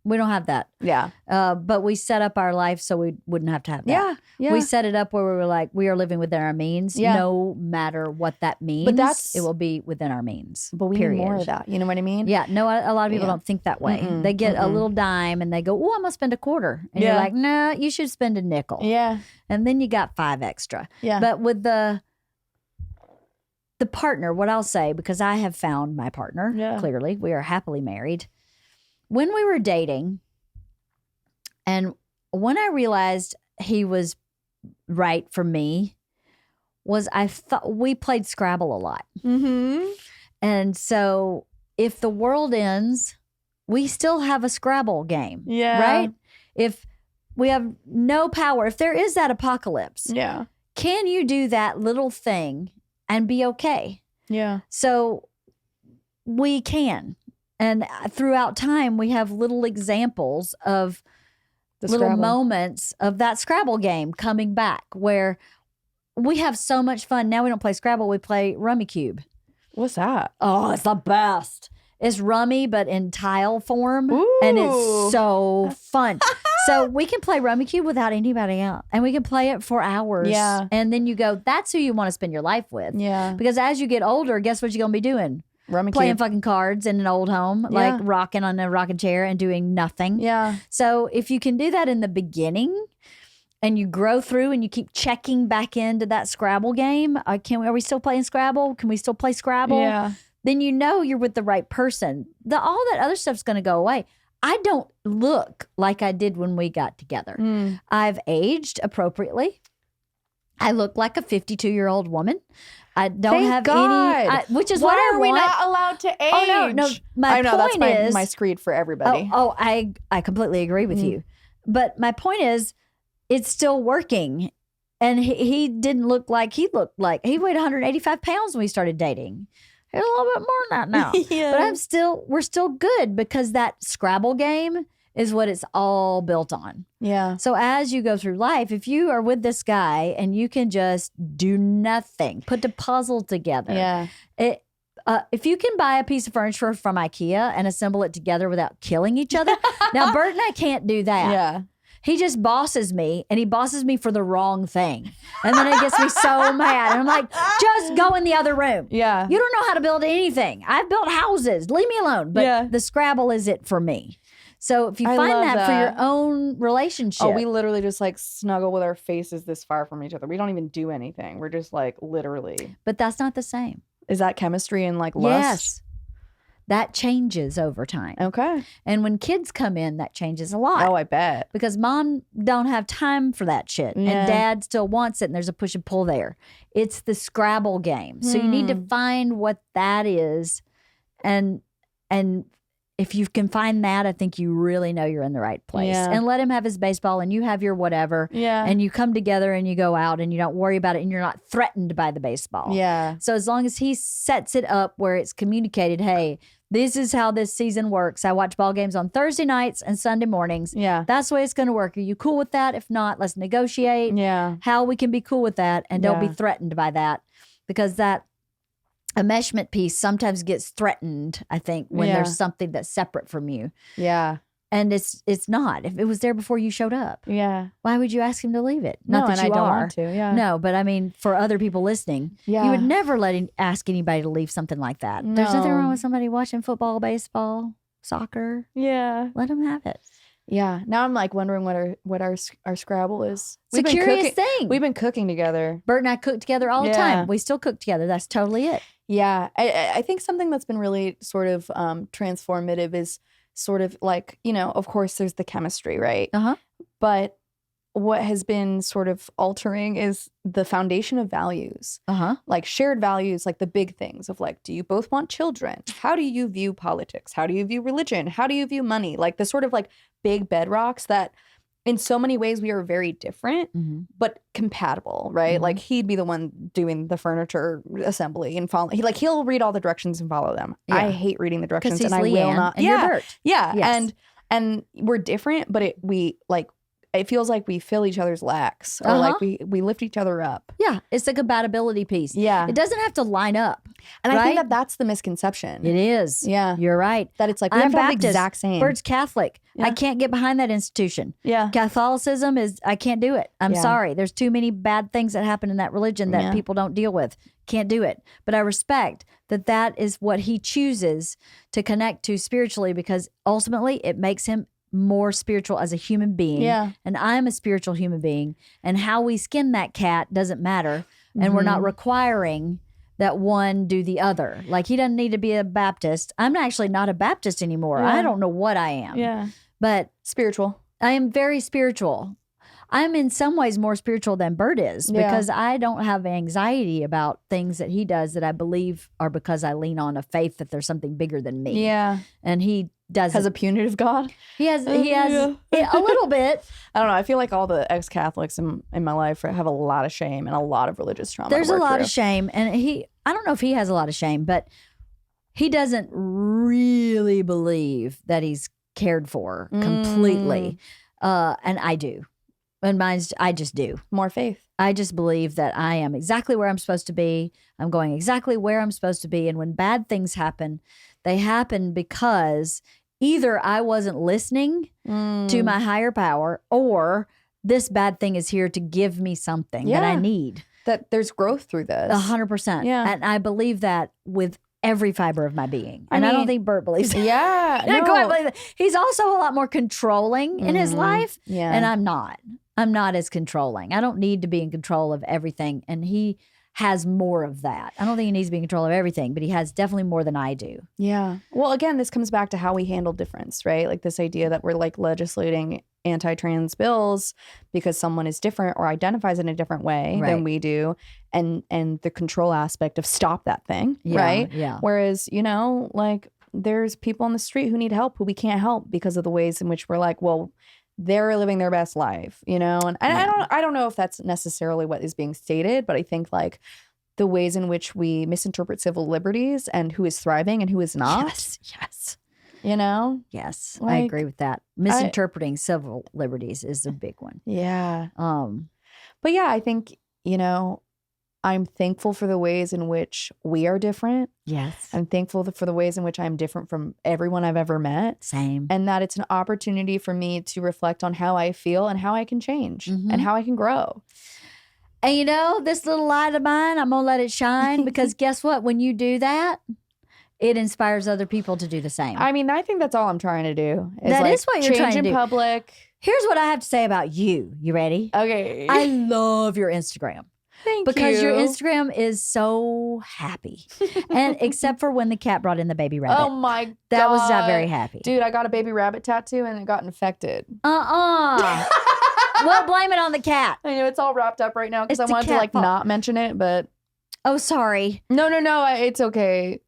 We don't have that. Yeah. But we set up our life so we wouldn't have to have that. Yeah. Yeah. We set it up where we were like, we are living within our means, no matter what that means. But it will be within our means. But we need more of that. You know what I mean? Yeah. No, a lot of people don't think that way. They get a little dime and they go, oh, I'm going to spend a quarter. And you're like, no, you should spend a nickel. Yeah. And then you got 5 extra. Yeah. But with the partner, what I'll say, because I have found my partner, clearly, we are happily married. When we were dating, and when I realized he was right for me, was I thought we played Scrabble a lot. Mm-hmm. And so if the world ends, we still have a Scrabble game. Yeah. Right? If we have no power, if there is that apocalypse, can you do that little thing and be okay? Yeah. So we can. And throughout time, we have little examples of little moments of that Scrabble game coming back where we have so much fun. Now we don't play Scrabble, we play Rummy Cube. What's that? Oh, it's the best. It's Rummy, but in tile form. Ooh. And it's so fun. So we can play Rummy Cube without anybody else. And we can play it for hours. Yeah. And then you go, that's who you want to spend your life with. Yeah. Because as you get older, guess what you're going to be doing? Rummy Playing Cube. fucking cards in an old home, like rocking on a rocking chair and doing nothing. Yeah. So if you can do that in the beginning and you grow through and you keep checking back into that Scrabble game, are we still playing Scrabble? Can we still play Scrabble? Yeah. Then you know you're with the right person. All that other stuff's going to go away. I don't look like I did when we got together. I've aged appropriately. I look like a 52-year-old woman. I don't have any, which is what I want. Why are we not allowed to age? Oh, no. My point is, my screed for everybody. I completely agree with you. But my point is, it's still working. And he didn't look like he looked like. He weighed 185 pounds when we started dating. He's a little bit more than that now. But we're still good because that Scrabble game is what it's all built on. Yeah. So as you go through life, if you are with this guy and you can just do nothing, put the puzzle together. If you can buy a piece of furniture from IKEA and assemble it together without killing each other. Now, Bert and I can't do that. Yeah. He just bosses me, and he bosses me for the wrong thing. And then it gets me so mad. And I'm like, just go in the other room. Yeah. You don't know how to build anything. I've built houses. Leave me alone. But the Scrabble is it for me. So if you find that for your own relationship. Oh, we literally just like snuggle with our faces this far from each other. We don't even do anything. We're just like literally. But that's not the same. Is that chemistry and like lust? Yes. That changes over time. Okay. And when kids come in, that changes a lot. Oh, I bet. Because mom don't have time for that shit. And dad still wants it, and there's a push and pull there. It's the Scrabble game. So you need to find what that is. And if you can find that, I think you really know you're in the right place. Yeah. And let him have his baseball and you have your whatever. Yeah. And you come together and you go out and you don't worry about it and you're not threatened by the baseball. Yeah. So as long as he sets it up where it's communicated, hey, this is how this season works. I watch ball games on Thursday nights and Sunday mornings. Yeah. That's the way it's going to work. Are you cool with that? If not, let's negotiate how we can be cool with that and don't be threatened by that, because that enmeshment piece sometimes gets threatened, I think, when there's something that's separate from you. Yeah. And it's not. If it was there before you showed up, why would you ask him to leave it? No, Not that and you I don't are. want to. Yeah. No, but I mean, for other people listening, you would never ask anybody to leave something like that. There's nothing wrong with somebody watching football, baseball, soccer. Yeah. Let them have it. Yeah. Now I'm like wondering what our Scrabble is. It's a curious thing. We've been cooking together. Bert and I cook together all the time. We still cook together. That's totally it. Yeah. I think something that's been really sort of transformative is sort of like, of course there's the chemistry, right? But what has been sort of altering is the foundation of values, like shared values, like the big things of like, do you both want children? How do you view politics? How do you view religion? How do you view money? Like the sort of like big bedrocks that in so many ways we are very different, but compatible, right? Like he'd be the one doing the furniture assembly and follow. He'll read all the directions and follow them. Yeah. I hate reading the directions, and I will not. And you're Bert. Yeah, yes. And we're different, but it feels like we fill each other's lacks, or like we lift each other up. Yeah, it's the compatibility piece. Yeah. It doesn't have to line up. And right? I think that's the misconception. It is. Yeah. You're right. That it's like, we have to have the exact same. Bert's Catholic. Yeah. I can't get behind that institution. Yeah. Catholicism I can't do it. I'm sorry. There's too many bad things that happen in that religion that people don't deal with. Can't do it. But I respect that is what he chooses to connect to spiritually, because ultimately it makes him more spiritual as a human being. Yeah. And I'm a spiritual human being. And how we skin that cat doesn't matter. And we're not requiring that one do the other. Like, he doesn't need to be a Baptist. I'm actually not a Baptist anymore. Yeah. I don't know what I am. Yeah. But spiritual. I am very spiritual. I'm in some ways more spiritual than Bert is, because I don't have anxiety about things that he does that I believe are because I lean on a faith that there's something bigger than me. Yeah. And he has a punitive God. He has a little bit. I don't know. I feel like all the ex-Catholics in my life have a lot of shame and a lot of religious trauma. There's a lot of shame, and I don't know if he has a lot of shame, but he doesn't really believe that he's cared for completely. And I do. And I just do. More faith. I just believe that I am exactly where I'm supposed to be. I'm going exactly where I'm supposed to be. And when bad things happen, they happen because either I wasn't listening to my higher power, or this bad thing is here to give me something that I need. That there's growth through this. 100%. Yeah. And I believe that with every fiber of my being. And I don't think Bert believes that. Yeah. I don't quite believe that. He's also a lot more controlling in his life. Yeah. And I'm not. I'm not as controlling. I don't need to be in control of everything. And he has more of that. I don't think he needs to be in control of everything, but he has definitely more than I do. Yeah. Well, again, this comes back to how we handle difference, right? Like this idea that we're like legislating anti-trans bills because someone is different or identifies in a different way than we do. And the control aspect of stop that thing, right? Yeah. Whereas, like there's people on the street who need help who we can't help because of the ways in which we're like, well, they're living their best life, and I don't know if that's necessarily what is being stated, but I think like the ways in which we misinterpret civil liberties and who is thriving and who is not. Yes. Yes, I agree with that. Misinterpreting civil liberties is a big one. Yeah. But yeah, I think, I'm thankful for the ways in which we are different. Yes. I'm thankful for the ways in which I'm different from everyone I've ever met. Same. And that it's an opportunity for me to reflect on how I feel and how I can change and how I can grow. And this little light of mine, I'm going to let it shine, because guess what? When you do that, it inspires other people to do the same. I mean, I think that's all I'm trying to do. That is what you're trying to do. Change in public. Here's what I have to say about you. You ready? Okay. I love your Instagram. Thank you. Because your Instagram is so happy. And except for when the cat brought in the baby rabbit. Oh my God. That was not very happy. Dude, I got a baby rabbit tattoo and it got infected. Well, blame it on the cat. I know it's all wrapped up right now because I wanted to not mention it, but oh, sorry. No, it's okay.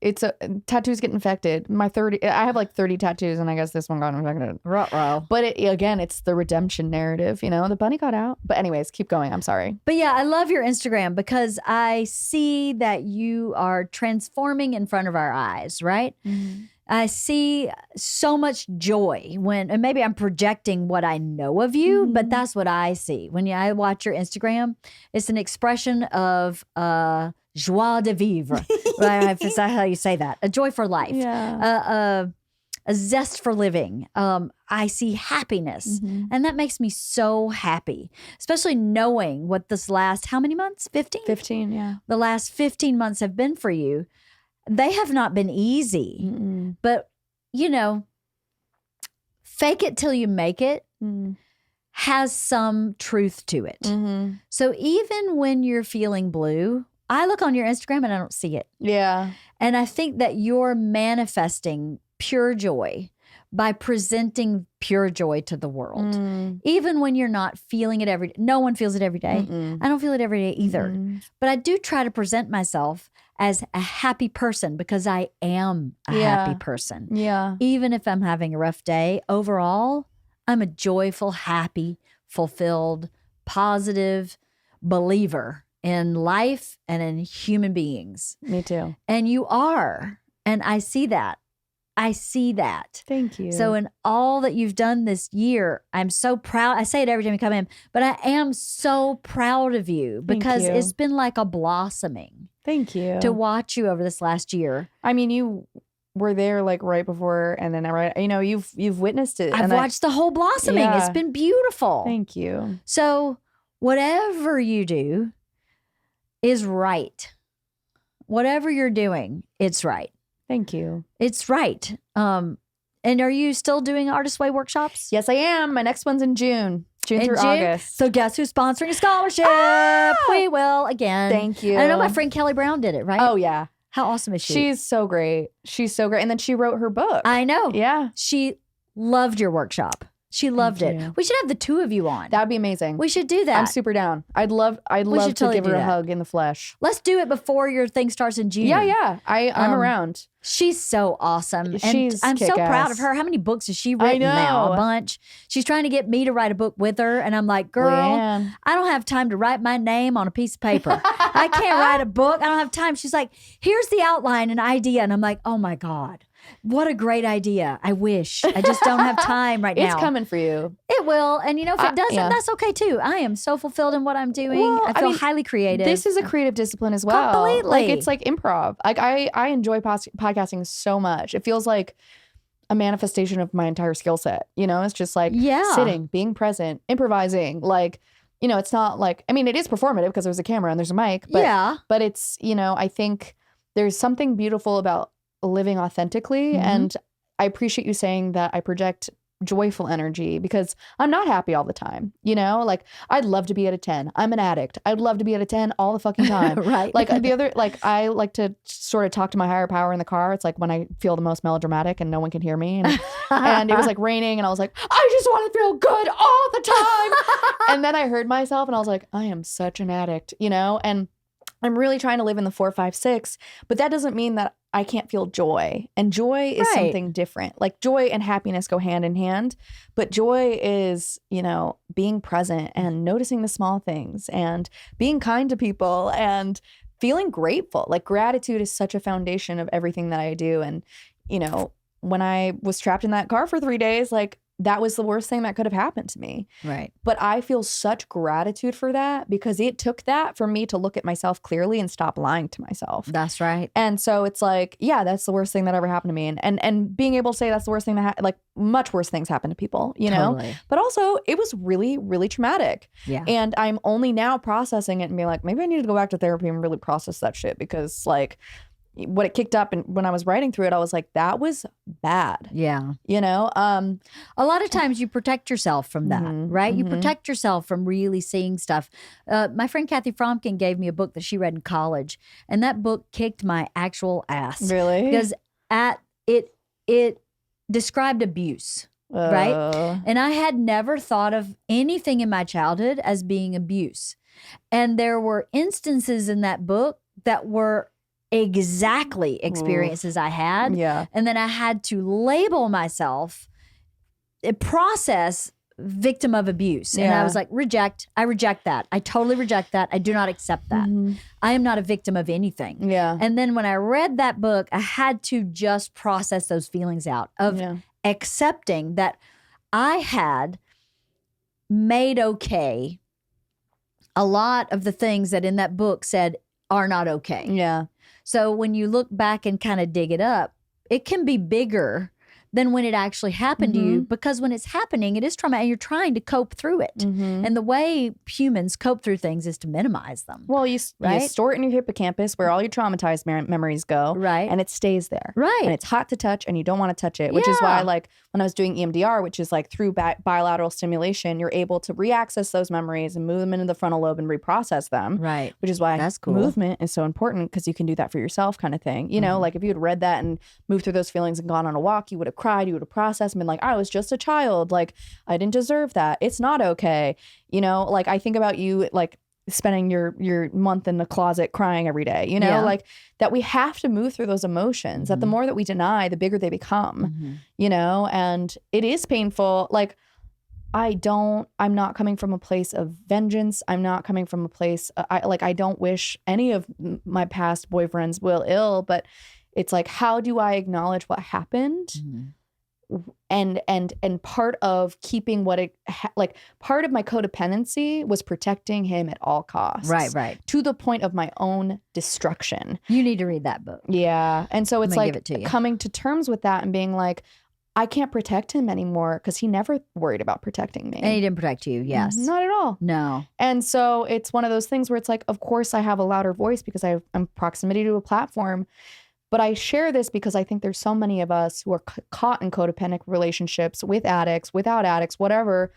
Tattoos get infected. I have like 30 tattoos, and I guess this one got infected. Ruh-roh. But it's the redemption narrative, the bunny got out. But anyways, keep going. I'm sorry. But yeah, I love your Instagram because I see that you are transforming in front of our eyes, right? Mm-hmm. I see so much joy and maybe I'm projecting what I know of you, but that's what I see. When I watch your Instagram, it's an expression of joie de vivre. Right? Is that how you say that? A joy for life. Yeah. A zest for living. I see happiness. And that makes me so happy, especially knowing what this last, how many months? 15? 15, yeah. The last 15 months have been for you. They have not been easy, but fake it till you make it Mm. has some truth to it. Mm-hmm. So even when you're feeling blue, I look on your Instagram and I don't see it. Yeah. And I think that you're manifesting pure joy by presenting pure joy to the world. Mm. Even when you're not feeling it every day. No one feels it every day. Mm-mm. I don't feel it every day either. Mm-mm. But I do try to present myself as a happy person because I am a Yeah. happy person. Yeah. Even if I'm having a rough day, overall, I'm a joyful, happy, fulfilled, positive believer in life and in human beings. Me too. And you are. And I see that. I see that. Thank you. So in all that you've done this year, I'm so proud. I say it every time you come in, but I am so proud of you because you. it's been like a blossoming Thank you. to watch you over this last year. I mean, you were there like right before, and then you've witnessed it. I've and watched the whole blossoming. Yeah. It's been beautiful. Thank you. So whatever you do is right. Whatever you're doing, it's right. Thank you. It's right. And are you still doing Artist Way workshops? Yes, I am. My next one's in June. June through August. So guess who's sponsoring a scholarship? We will again. Thank you. I know my friend Kelly Brown did it, right? Oh, yeah. How awesome is she? She's so great. She's so great. And then she wrote her book. I know. Yeah. She loved your workshop. She loved it. you. We should have the two of you on. That would be amazing. We should do that. I'm super down. I'd love should to totally give do her a that. hug in the flesh. Let's do it before your thing starts in June. Yeah. I'm around. She's so awesome. And She's I'm so proud kick-ass. of her. How many books has she written now? know. A bunch. She's trying to get me to write a book with her. And I'm like, girl, Leanne. I don't have time to write my name on a piece of paper. I can't write a book. I don't have time. She's like, here's the outline and idea. And I'm like, oh my God, what a great idea. I wish. I just don't have time right now. It's coming for you. It will. And if it doesn't, yeah. that's okay too. I am so fulfilled in what I'm doing. Well, I feel highly creative. This is a creative discipline as well. Completely. Like it's like improv. Like I enjoy podcasting so much. It feels like a manifestation of my entire skill set. It's just like sitting, being present, improvising. Like, it's not like, I mean, it is performative because there's a camera and there's a mic. But, but it's, I think there's something beautiful about living authentically. Mm-hmm. And I appreciate you saying that I project joyful energy because I'm not happy all the time. Like I'd love to be at a 10. I'm an addict. I'd love to be at a 10 all the fucking time. Right. Like I like to sort of talk to my higher power in the car. It's like when I feel the most melodramatic and no one can hear me. And it was like raining and I was like, I just want to feel good all the time. And then I heard myself and I was like, I am such an addict, and I'm really trying to live in the 4, 5, 6, but that doesn't mean that I can't feel joy. And joy is something different. Like joy and happiness go hand in hand, but joy is, being present and noticing the small things and being kind to people and feeling grateful. Like gratitude is such a foundation of everything that I do. And, when I was trapped in that car for 3 days, like that was the worst thing that could have happened to me. Right. But I feel such gratitude for that because it took that for me to look at myself clearly and stop lying to myself. That's right. And so it's like, yeah, that's the worst thing that ever happened to me. And being able to say that's the worst thing that like much worse things happen to people, Totally. But also it was really, really traumatic. Yeah. And I'm only now processing it and being like, maybe I need to go back to therapy and really process that shit because like what it kicked up and when I was writing through it, I was like, that was bad. Yeah. A lot of times you protect yourself from that, right? You protect yourself from really seeing stuff. My friend Kathy Fromkin gave me a book that she read in college, and that book kicked my actual ass. Really? Because it described abuse, right? And I had never thought of anything in my childhood as being abuse. And there were instances in that book that were exactly experiences I had. Yeah. And then I had to label myself, process victim of abuse. And I was like, reject. I reject that. I totally reject that. I do not accept that. I am not a victim of anything. Yeah. And then when I read that book, I had to just process those feelings out of accepting that I had made okay a lot of the things that in that book said are not okay. Yeah. So when you look back and kind of dig it up, it can be bigger than when it actually happened to you, because when it's happening, it is trauma and you're trying to cope through it. And the way humans cope through things is to minimize them. Well, you store it in your hippocampus where all your traumatized memories go. Right. And it stays there. Right. And it's hot to touch and you don't want to touch it, which is why like when I was doing EMDR, which is like through bilateral stimulation, you're able to reaccess those memories and move them into the frontal lobe and reprocess them. Right. Which is why That's cool. movement is so important, because you can do that for yourself kind of thing. You know, like if you had read that and moved through those feelings and gone on a walk, you would have cried, you would have processed and been like, I was just a child. Like, I didn't deserve that. It's not okay. You know, like I think about you like spending your month in the closet crying every day, you know, like that we have to move through those emotions, that the more that we deny, the bigger they become, you know, and it is painful. Like, I'm not coming from a place of vengeance. I'm not coming from a place, I don't wish any of my past boyfriends ill, but it's like, how do I acknowledge what happened? And part of keeping part of my codependency was protecting him at all costs. Right. To the point of my own destruction. You need to read that book. Yeah. And so it's like to coming to terms with that and being like, I can't protect him anymore, because he never worried about protecting me. And he didn't protect you. Yes. Not at all. No. And so it's one of those things where it's like, of course I have a louder voice because I'm proximity to a platform. But I share this because I think there's so many of us who are caught in codependent relationships with addicts, without addicts, whatever,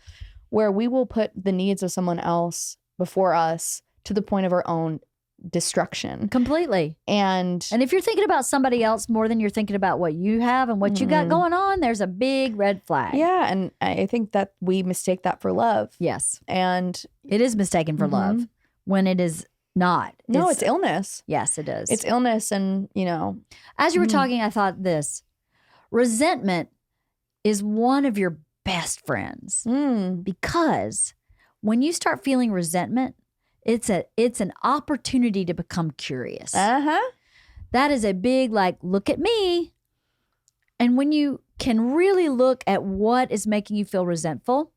where we will put the needs of someone else before us to the point of our own destruction. Completely. And if you're thinking about somebody else more than you're thinking about what you have and what you got going on, there's a big red flag. Yeah. And I think that we mistake that for love. Yes. And it is mistaken for love when it is not. No, it's illness. Yes, it is. It's illness. And, you know. As you were talking, I thought this. Resentment is one of your best friends. Because when you start feeling resentment, it's an opportunity to become curious. That is a big, like, look at me. And when you can really look at what is making you feel resentful,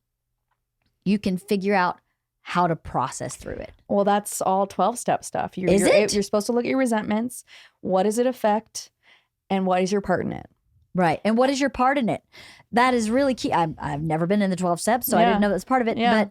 you can figure out how to process through it. Well, that's all 12-step stuff. You're supposed to look at your resentments. What does it affect? And what is your part in it? Right. And what is your part in it? That is really key. I've never been in the 12 steps, so I didn't know that's part of it. Yeah.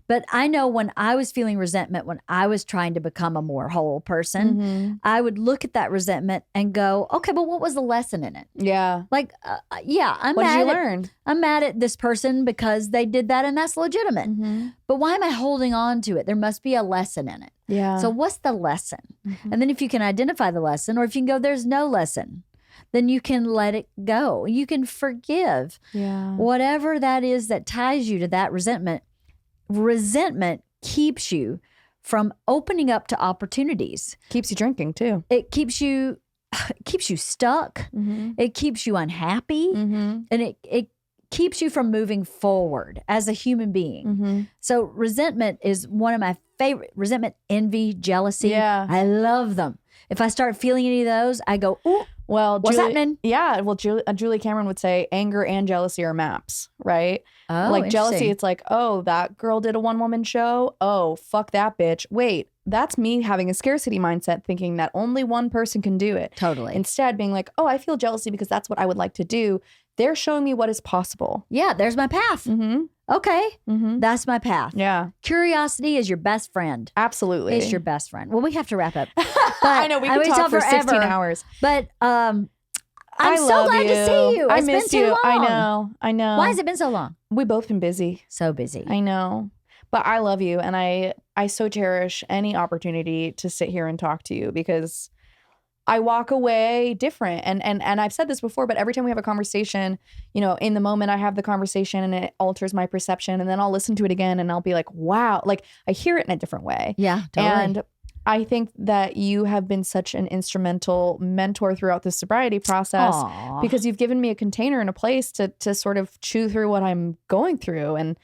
But I know when I was feeling resentment, when I was trying to become a more whole person, I would look at that resentment and go, okay, but what was the lesson in it? Yeah. Like, what did you learn? I'm mad at this person because they did that and that's legitimate. But why am I holding on to it? There must be a lesson in it. Yeah. So what's the lesson? And then if you can identify the lesson, or if you can go, there's no lesson, then you can let it go. You can forgive whatever that is that ties you to that resentment. Resentment keeps you from opening up to opportunities. Keeps you drinking too. It keeps you stuck. It keeps you unhappy. And it keeps you from moving forward as a human being. So resentment is one of my favorite. Resentment, envy, jealousy. Yeah. I love them. If I start feeling any of those, I go, ooh. Well, what's happening? Yeah. Well, Julie Cameron would say anger and jealousy are maps, right? Oh, like jealousy, it's like, oh, that girl did a one-woman show. Oh, fuck that bitch. Wait, that's me having a scarcity mindset, thinking that only one person can do it. Totally. Instead, being like, oh, I feel jealousy because that's what I would like to do. They're showing me what is possible. Yeah, there's my path. Okay, that's my path. Yeah. Curiosity is your best friend. Absolutely. It's your best friend. Well, we have to wrap up. I know, we can talk for 16 hours. But I'm so glad to see you. It's been too long. I know. Why has it been so long? We've both been busy. So busy. I know. But I love you. And I so cherish any opportunity to sit here and talk to you, because I walk away different. And I've said this before, but every time we have a conversation, you know, in the moment I have the conversation and it alters my perception, and then I'll listen to it again and I'll be like, wow, like I hear it in a different way. Yeah, totally. And I think that you have been such an instrumental mentor throughout the sobriety process. Aww. Because you've given me a container and a place to sort of chew through what I'm going through. And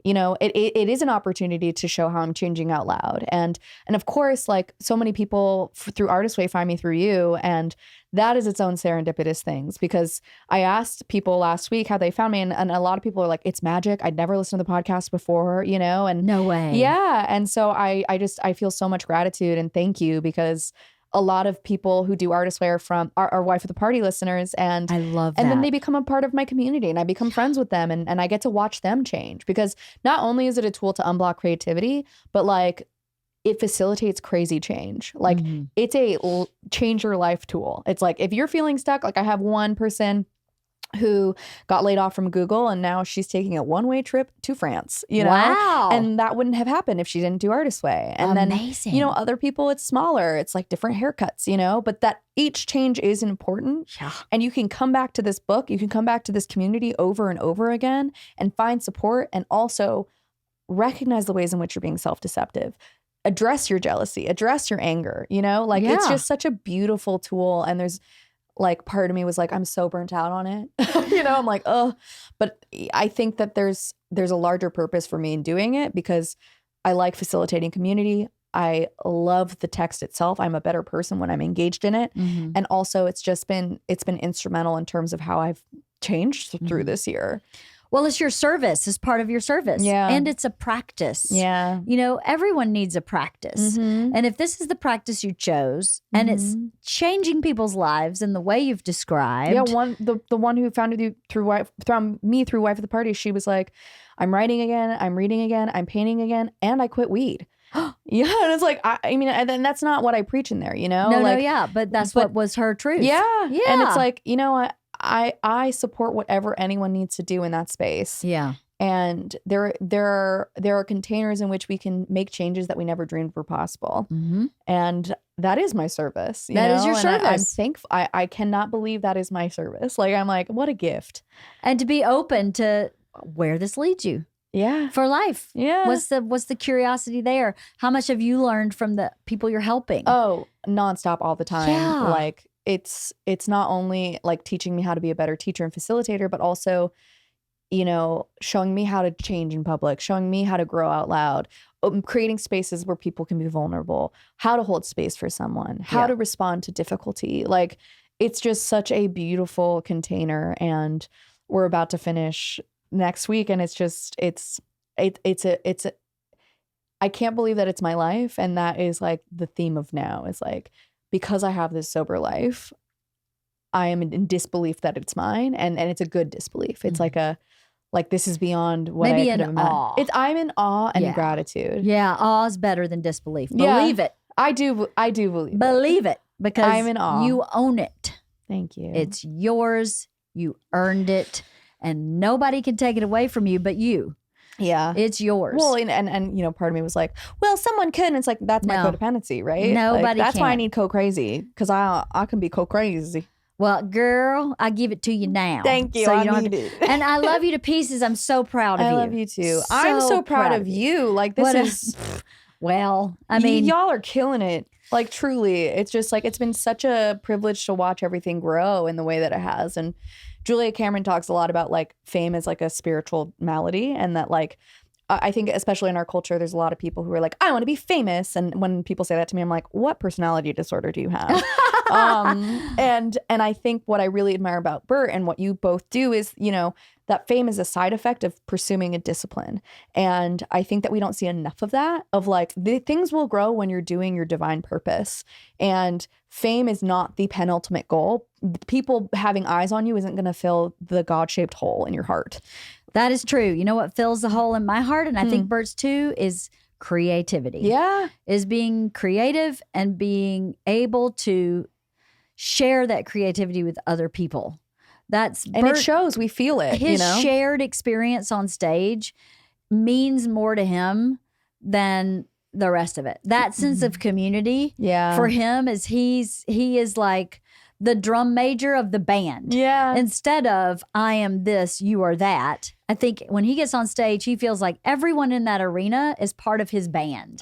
you know, it is an opportunity to show how I'm changing out loud. And of course, like so many people through Artist Way find me through you. And that is its own serendipitous things, because I asked people last week how they found me. And a lot of people are like, it's magic. I'd never listened to the podcast before, you know, and no way. Yeah. And so I feel so much gratitude and thank you, because a lot of people who do Artist Way are from our Wife of the Party listeners. And I love that. And then they become a part of my community and I become friends with them and I get to watch them change, because not only is it a tool to unblock creativity, but like it facilitates crazy change. Like it's a change your life tool. It's like if you're feeling stuck, like I have one person who got laid off from Google and now she's taking a one-way trip to France, you know? Wow. And that wouldn't have happened if she didn't do Artist Way. And Amazing. then, you know, other people, it's smaller. It's like different haircuts, you know, but that each change is important. Yeah. And you can come back to this book, you can come back to this community over and over again and find support and also recognize the ways in which you're being self-deceptive. Address your jealousy, address your anger, you know, like it's just such a beautiful tool. And there's like part of me was like, I'm so burnt out on it. You know, I'm like, oh, but I think that there's a larger purpose for me in doing it because I like facilitating community. I love the text itself. I'm a better person when I'm engaged in it. And also it's been instrumental in terms of how I've changed through this year. Well, it's your service. It's part of your service. Yeah. And it's a practice. Yeah. You know, everyone needs a practice. And if this is the practice you chose and it's changing people's lives in the way you've described. Yeah, the one who founded you through Wife of the Party, she was like, I'm writing again, I'm reading again, I'm painting again, and I quit weed. Yeah, and it's like, I mean, and that's not what I preach in there, you know? No, but that's what was her truth. Yeah. And it's like, you know what? I support whatever anyone needs to do in that space. Yeah. And there are containers in which we can make changes that we never dreamed were possible. And that is my service. That is your service. I'm thankful. I cannot believe that is my service. Like, I'm like, what a gift. And to be open to where this leads you. Yeah. For life. Yeah. What's the curiosity there? How much have you learned from the people you're helping? Oh, nonstop all the time. Yeah. Like it's not only like teaching me how to be a better teacher and facilitator, but also, you know, showing me how to change in public, showing me how to grow out loud, creating spaces where people can be vulnerable, how to hold space for someone, how to respond to difficulty. Like it's just such a beautiful container, and we're about to finish next week. And it's just, it's I can't believe that it's my life. And that is like the theme of now is like, because I have this sober life, I am in disbelief that it's mine. And it's a good disbelief. It's like this is beyond what maybe I could in have imagined. awe. I'm in awe and gratitude. Yeah. Awe is better than disbelief. Believe it. I do believe Believe it because I'm in awe. You own it. Thank you. It's yours. You earned it. And nobody can take it away from you but you. Yeah. It's yours. Well, and you know, part of me was like, well, someone could. And it's like, that's my codependency, right? Nobody like, that's can. why I need co-crazy, because I can be co-crazy. Well, girl, I give it to you now. Thank you. So I don't need have to, it. And I love you to pieces. I'm so proud of you. I love you too. I'm so proud of you. Like this is, well, I mean, y'all are killing it. Like truly, it's just like, it's been such a privilege to watch everything grow in the way that it has. And Julia Cameron talks a lot about like fame as like a spiritual malady, and that like, I think especially in our culture, there's a lot of people who are like, I want to be famous. And when people say that to me, I'm like, what personality disorder do you have? And I think what I really admire about Bert and what you both do is, you know, that fame is a side effect of pursuing a discipline. And I think that we don't see enough of that, of like the things will grow when you're doing your divine purpose. And fame is not the penultimate goal. People having eyes on you isn't going to fill the God-shaped hole in your heart. That is true. You know what fills the hole in my heart, and I think Bert's too, is creativity. Yeah. Is being creative and being able to share that creativity with other people. And it shows, we feel it. His you know? shared experience on stage means more to him than the rest of it. That sense of community for him is he is like the drum major of the band. Yeah. Instead of I am this, you are that. I think when he gets on stage, he feels like everyone in that arena is part of his band.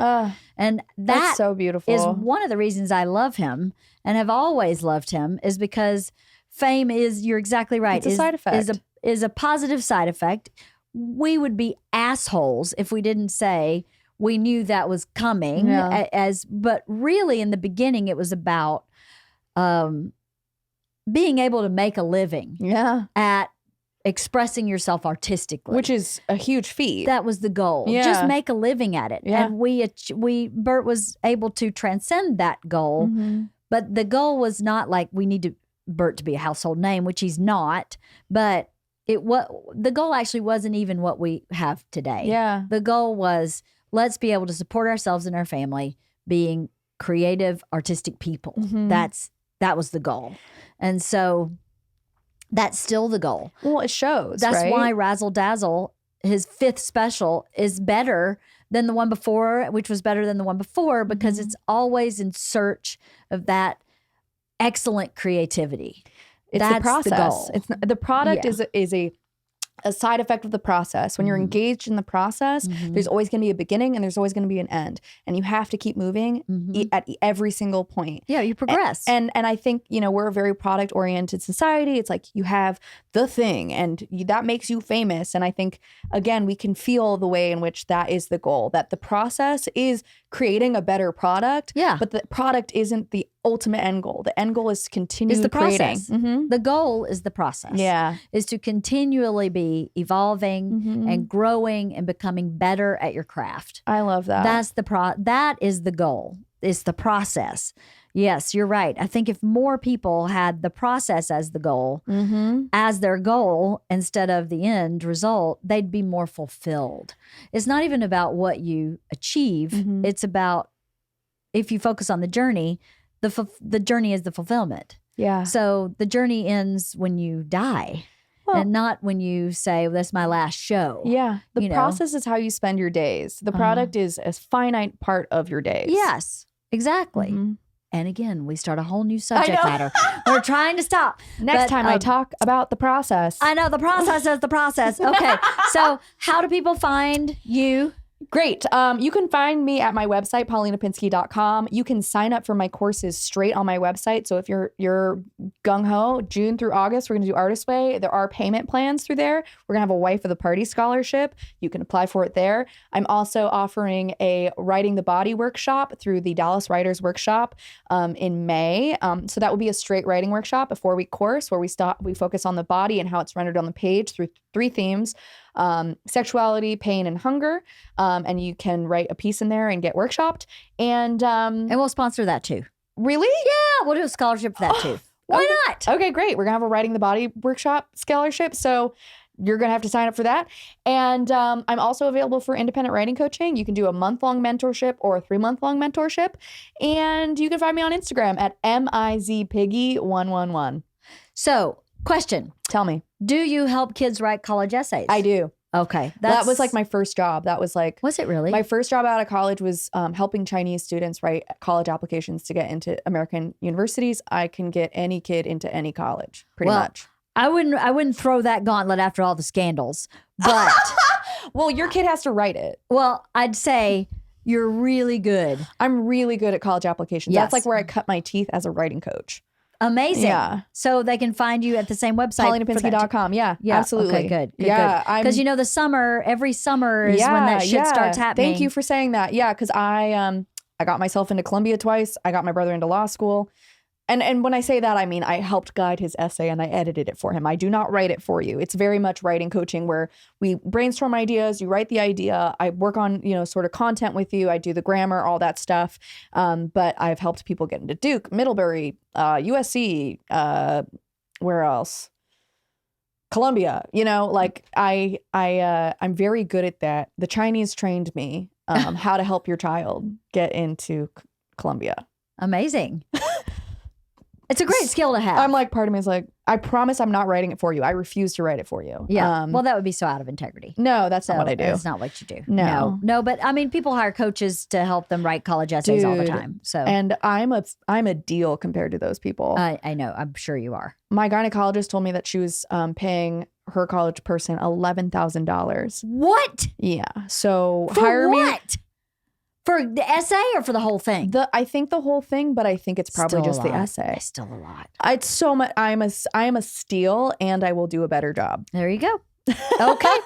And that's so beautiful. Is one of the reasons I love him and have always loved him, is because fame is, you're exactly right. It's a side effect. Is a positive side effect. We would be assholes if we didn't say we knew that was coming. But really in the beginning, it was about being able to make a living at expressing yourself artistically, which is a huge feat. That was the goal. Just make a living at it. And Bert was able to transcend that goal But the goal was not like we need Bert to be a household name, which he's not. But the goal actually wasn't even what we have today. Yeah. The goal was, let's be able to support ourselves and our family being creative, artistic people. Mm-hmm. That was the goal. And so that's still the goal. Well, it shows. That's right? why Razzle Dazzle, his 5th special, is better than the one before, which was better than the one before, because it's always in search of that excellent creativity. It's That's the process. The goal. It's not, the product Yeah. is a side effect of the process. When you're engaged in the process, there's always going to be a beginning and there's always going to be an end. And you have to keep moving at every single point. Yeah, you progress. And I think, we're a very product-oriented society. It's like you have the thing and that makes you famous. And I think, again, we can feel the way in which that is the goal, that the process is creating a better product. Yeah. But the product isn't the ultimate end goal. The end goal is to continue Is the creating. process. The goal is the process. Yeah. Is to continually be evolving and growing and becoming better at your craft. I love that. That is the goal. It's the process. Yes, you're right. I think if more people had the process as the goal, as their goal instead of the end result, they'd be more fulfilled. It's not even about what you achieve. It's about, if you focus on the journey, the journey is the fulfillment. Yeah. So the journey ends when you die. And not when you say, well, that's my last show. Yeah. The process is how you spend your days. The product is a finite part of your days. Yes, exactly. And again, we start a whole new subject matter. We're trying to stop. Next time I talk about the process. I know, the process is the process. Okay. So how do people find you? Great. You can find me at my website, paulinapinsky.com. You can sign up for my courses straight on my website. So if you're gung-ho, June through August, we're going to do Artist Way. There are payment plans through there. We're going to have a Wife of the Party scholarship. You can apply for it there. I'm also offering a Writing the Body workshop through the Dallas Writers Workshop in May. So that will be a straight writing workshop, a 4-week course where we focus on the body and how it's rendered on the page through 3 themes. Sexuality, pain, and hunger. And you can write a piece in there and get workshopped. And we'll sponsor that too. Really? Yeah, we'll do a scholarship for that too. Why not? Okay, great. We're going to have a Writing the Body workshop scholarship. So you're going to have to sign up for that. And I'm also available for independent writing coaching. You can do a month-long mentorship or a 3-month-long mentorship. And you can find me on Instagram at MIZPiggy111. So, question. Tell me. Do you help kids write college essays? I do. Okay. That was like my first job. That was like... Was it really? My first job out of college was helping Chinese students write college applications to get into American universities. I can get any kid into any college, pretty much. I wouldn't throw that gauntlet after all the scandals, but... Well, your kid has to write it. Well, I'd say you're really good. I'm really good at college applications. Yes. That's like where I cut my teeth as a writing coach. Amazing. Yeah. So they can find you at the same website. PaulinaPinsky.com. Yeah, absolutely. Okay, good. Yeah. Because the summer, every summer is when that shit starts happening. Thank you for saying that. Yeah, because I got myself into Columbia twice. I got my brother into law school. And when I say that, I mean, I helped guide his essay and I edited it for him. I do not write it for you. It's very much writing coaching where we brainstorm ideas, you write the idea, I work on, sort of content with you, I do the grammar, all that stuff. But I've helped people get into Duke, Middlebury, USC, where else? Columbia, I'm very good at that. The Chinese trained me how to help your child get into Columbia. Amazing. It's a great skill to have. I'm like, part of me is like, I promise I'm not writing it for you. I refuse to write it for you. Yeah. Well, that would be so out of integrity. No, that's not what I do. That's not what you do. No. No, but I mean, people hire coaches to help them write college essays all the time. So, and I'm a deal compared to those people. I know. I'm sure you are. My gynecologist told me that she was paying her college person $11,000. What? Yeah. So for hire what? me. For the essay or for the whole thing? I think the whole thing, but I think it's probably just the essay. It's still a lot. It's so much. I am a steal, and I will do a better job. There you go. Okay.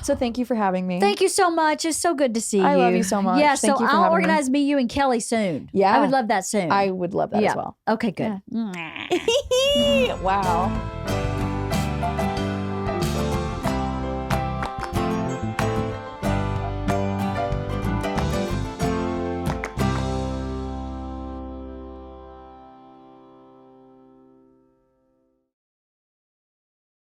So thank you for having me. Thank you so much. It's so good to see you. I love you so much. Yeah. Thank so you for I'll having organize me, you, and Kelly soon. Yeah. I would love that soon. I would love that as well. Okay. Good. Yeah. Wow.